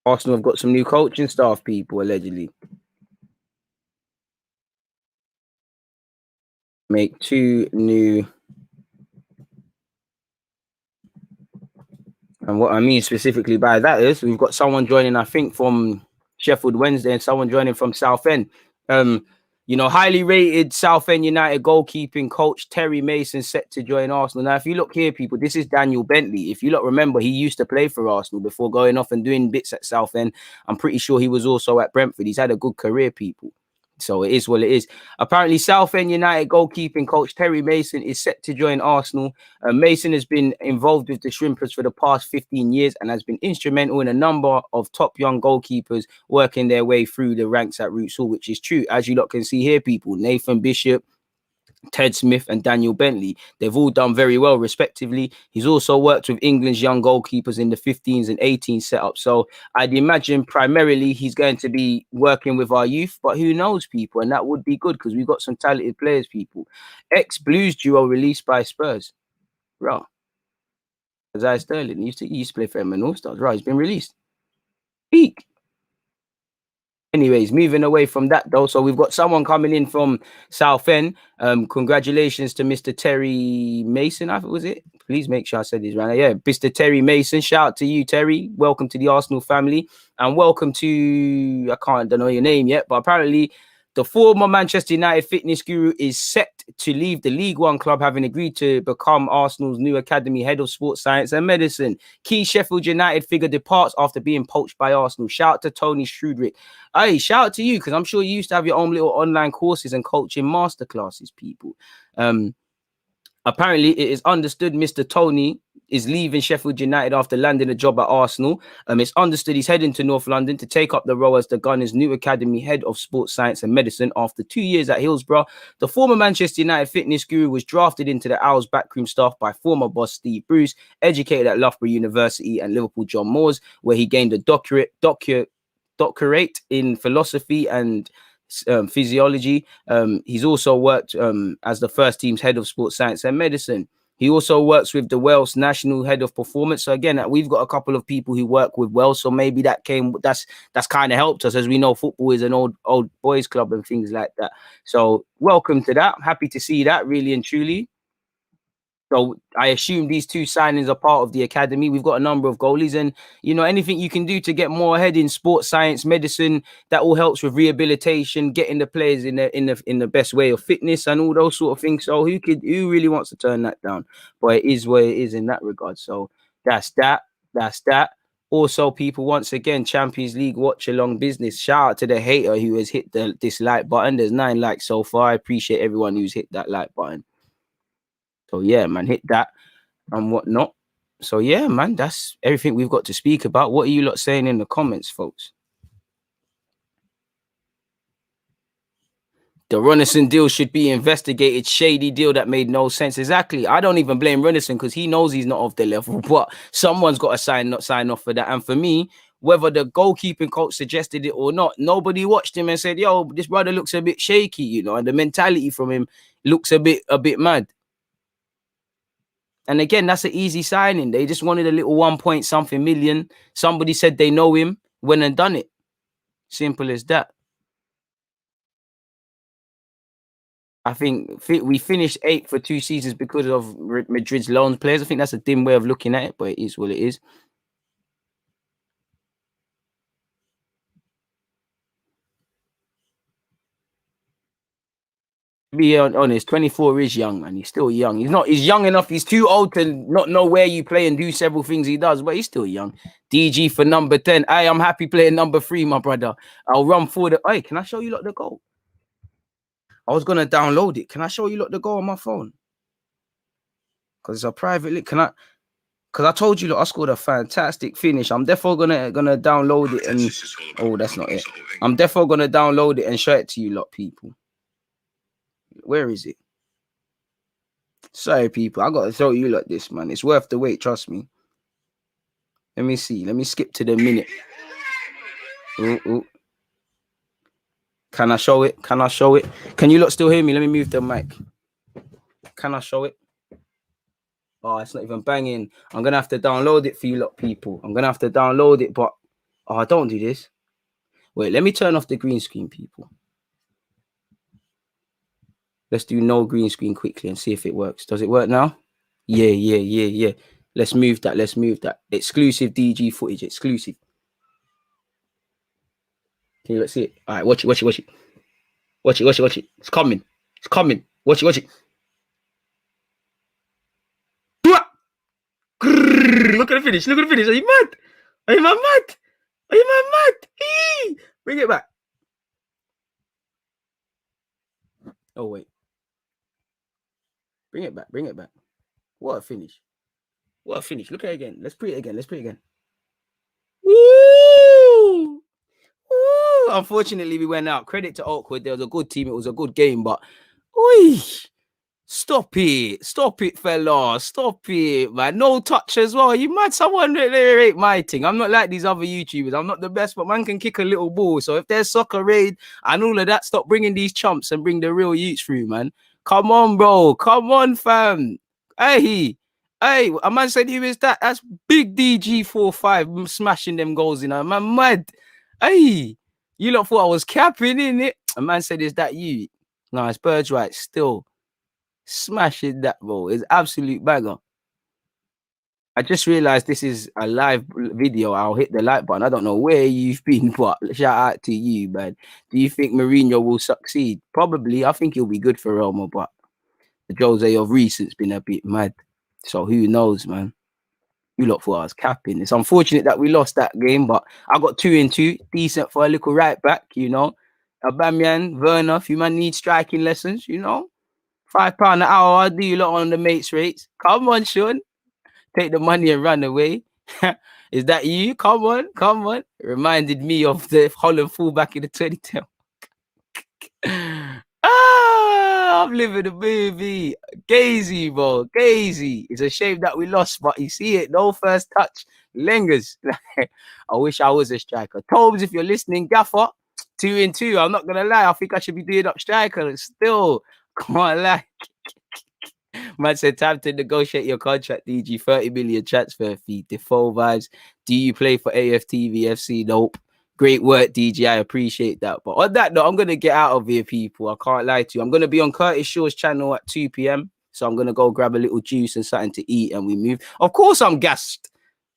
Arsenal have got some new coaching staff, people, allegedly. Make 2 new. And what I mean specifically by that is we've got someone joining, I think, from Sheffield Wednesday and someone joining from Southend. Highly rated Southend United goalkeeping coach Terry Mason set to join Arsenal. Now, if you look here, people, this is Daniel Bentley. If you look, remember, he used to play for Arsenal before going off and doing bits at Southend. I'm pretty sure he was also at Brentford. He's had a good career, people. So it is what it is. Apparently, Southend United goalkeeping coach Terry Mason is set to join Arsenal. Mason has been involved with the Shrimpers for the past 15 years and has been instrumental in a number of top young goalkeepers working their way through the ranks at Roots Hall, which is true. As you lot can see here, people, Nathan Bishop, Ted Smith and Daniel Bentley. They've all done very well, respectively. He's also worked with England's young goalkeepers in the 15s and 18s setup. So I'd imagine primarily he's going to be working with our youth, but who knows, people? And that would be good because we've got some talented players, people. Ex-Blues duo released by Spurs. Right. Isaiah Sterling he used to play for All Stars. Right, he's been released. Peak. Anyways, moving away from that though, so we've got someone coming in from Southend. Congratulations to Mr. Terry Mason. I thought was it. Please make sure I said this right. Yeah, Mr. Terry Mason. Shout out to you, Terry. Welcome to the Arsenal family, and welcome to don't know your name yet, but apparently the former Manchester United fitness guru is set to leave the League One club, having agreed to become Arsenal's new academy head of sports science and medicine. Key Sheffield United figure departs after being poached by Arsenal. Shout out to Tony Shrewdrick. Hey, shout out to you, because I'm sure you used to have your own little online courses and coaching masterclasses, people. Apparently, it is understood Mr. Tony is leaving Sheffield United after landing a job at Arsenal. It's understood he's heading to North London to take up the role as the Gunners' new academy head of sports science and medicine after 2 years at Hillsborough. The former Manchester United fitness guru was drafted into the Owls backroom staff by former boss Steve Bruce, educated at Loughborough University and Liverpool John Moores, where he gained a doctorate in philosophy and physiology. He's also worked as the first team's head of sports science and medicine. He also works with the Wales national head of performance. So again, we've got a couple of people who work with Wales, so maybe that's kind of helped us, as we know football is an old boys club and things like that. So welcome to that. Happy to see that, really and truly. So I assume these 2 signings are part of the academy. We've got a number of goalies, and anything you can do to get more ahead in sports science, medicine, that all helps with rehabilitation, getting the players in the best way of fitness and all those sort of things. So who really wants to turn that down? But it is what it is in that regard. So that's that. Also, people, once again, Champions League watch along business. Shout out to the hater who has hit the dislike button. There's 9 likes so far. I appreciate everyone who's hit that like button. So yeah, man, hit that and whatnot. So yeah, man, that's everything we've got to speak about. What are you lot saying in the comments, folks? The Runnison deal should be investigated. Shady deal that made no sense. Exactly. I don't even blame Runnison because he knows he's not of the level, but someone's got to sign off for that. And for me, whether the goalkeeping coach suggested it or not, nobody watched him and said, yo, this brother looks a bit shaky, and the mentality from him looks a bit mad. And again, that's an easy signing. They just wanted a little 1 point something million. Somebody said they know him, went and done it. Simple as that. I think we finished 8th for 2 seasons because of Madrid's loan players. I think that's a dim way of looking at it, but it is what it is. To be honest, 24 is young, man. He's still young. He's young enough. He's too old to not know where you play and do several things he does, but he's still young. DG for number 10. Hey, I'm happy playing number 3, my brother. I'll run forward. Hey, can I show you lot the goal? I was gonna download it. Can I show you lot the goal on my phone? Because it's a private link. Can I? Because I told you, look, I scored a fantastic finish. I'm definitely gonna download it and oh, that's not it. I'm definitely gonna download it and show it to you lot, people. Where is it? Sorry, people. I gotta show you like this, man. It's worth the wait, trust me. Let me see. Let me skip to the minute. Ooh. Can I show it? Can I show it? Can you lot still hear me? Let me move the mic. Can I show it? Oh, it's not even banging. I'm gonna have to download it for you lot, people. I'm gonna have to download it, but oh, don't do this. Wait, let me turn off the green screen, people. Let's do no green screen quickly and see if it works. Does it work now? Yeah. Let's move that. Let's move that. Exclusive DG footage. Exclusive. Can you see it? All right, watch it. Watch it. It's coming. Watch it. Look at the finish. Are you mad? Are you mad? Bring it back. Oh, wait. Bring it back. What a finish. Look at it again. Let's play it again. Woo! Unfortunately, we went out. Credit to Oakwood. There was a good team. It was a good game, but stop it, fella. Stop it, man. No touch as well. You mad? Someone rate my thing. I'm not like these other YouTubers. I'm not the best, but man can kick a little ball. So if there's soccer raid and all of that, stop bringing these chumps and bring the real youths through, man. Come on, bro. Come on, fam. Hey, a man said, who is that? That's big DG 4-5 smashing them goals in. Man, mad. Hey, you lot thought I was capping in it. A man said, is that you? No, it's Bird's right. Still smashing that, bro. It's absolute banger. I just realized this is a live video. I'll hit the like button. I don't know where you've been, but shout out to you, man. Do you think Mourinho will succeed? Probably. I think he'll be good for Roma, but the Jose of recent's been a bit mad. So who knows, man? You lot thought I was capping. It's unfortunate that we lost that game, but I got 2-2. Decent for a little right back, you know. Aubameyang, Werner, if you man need striking lessons, you know. £5 an hour, I'll do you lot on the mates rates. Come on, Sean. Take the money and run away. Is that you? Come on. Reminded me of the Holland fullback in the 2010. I'm living the movie. Gazy, bro. Gazy. It's a shame that we lost, but you see it. No first touch. Lengers. I wish I was a striker. Tobes, if you're listening, Gaffer, 2-2. I'm not going to lie. I think I should be doing up striker. Still, can't lie. Man said, time to negotiate your contract, DG. 30 million transfer fee. Defoe vibes. Do you play for AFTVFC? Nope. Great work, DG. I appreciate that. But on that note, I'm going to get out of here, people. I can't lie to you. I'm going to be on Curtis Shaw's channel at 2 p.m. So I'm going to go grab a little juice and something to eat and we move. Of course, I'm gassed.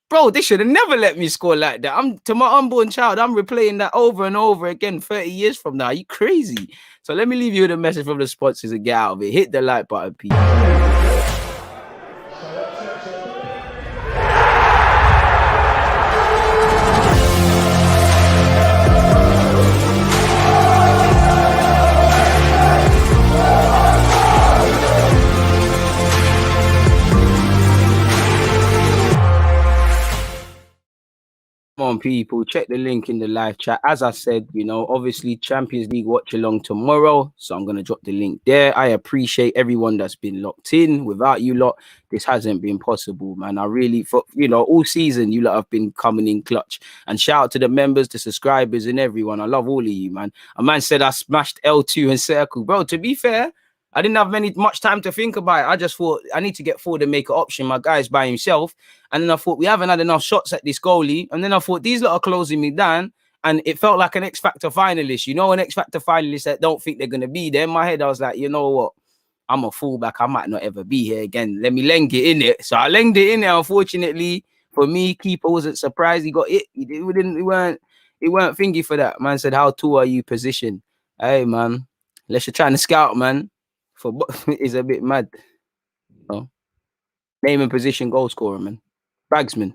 Bro, they should have never let me score like that. To my unborn child, I'm replaying that over and over again 30 years from now. Are you crazy? So let me leave you with a message from the sponsors and get out of it. Hit the like button, people. On, people, check the link in the live chat. As I said, you know, obviously Champions League watch along tomorrow, so I'm going to drop the link there. I appreciate everyone that's been locked in. Without you lot, this hasn't been possible, man. I really, you know, all season you lot have been coming in clutch. And shout out to the members, the subscribers and everyone. I love all of you, man. A man said I smashed L2 and circle. Bro, to be fair, I didn't have much time to think about it. I just thought I need to get forward and make an option. My guy's by himself. And then I thought we haven't had enough shots at this goalie. And then I thought these lot are closing me down. and it felt like an X Factor finalist. You know, an X Factor finalist that don't think they're gonna be there. In my head, I was like, you know what? I'm a fullback. I might not ever be here again. Let me leng it in it. So I lenged it in there. Unfortunately for me, keeper wasn't surprised. He got it. It weren't thingy for that. Man said, how tall are you position? Hey man, unless you're trying to scout, man, for is a bit mad. Oh. Name and position goal scorer, man. Bagsman.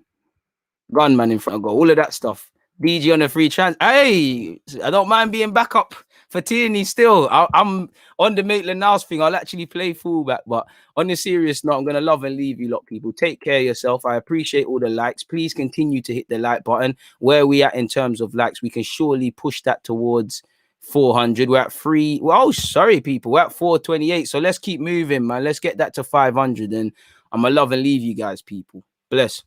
Gunman in front of goal. All of that stuff. DG on the free chance. Hey, I don't mind being backup for Tierney still. I'm on the Maitland-Niles thing. I'll actually play fullback. But on the serious note, I'm going to love and leave you lot, people. Take care of yourself. I appreciate all the likes. Please continue to hit the like button. Where are we at in terms of likes? We can surely push that towards 400. We're at 3. Well, sorry, people. We're at 428. So let's keep moving, man. Let's get that to 500. And I'm going to love and leave you guys, people. Bless.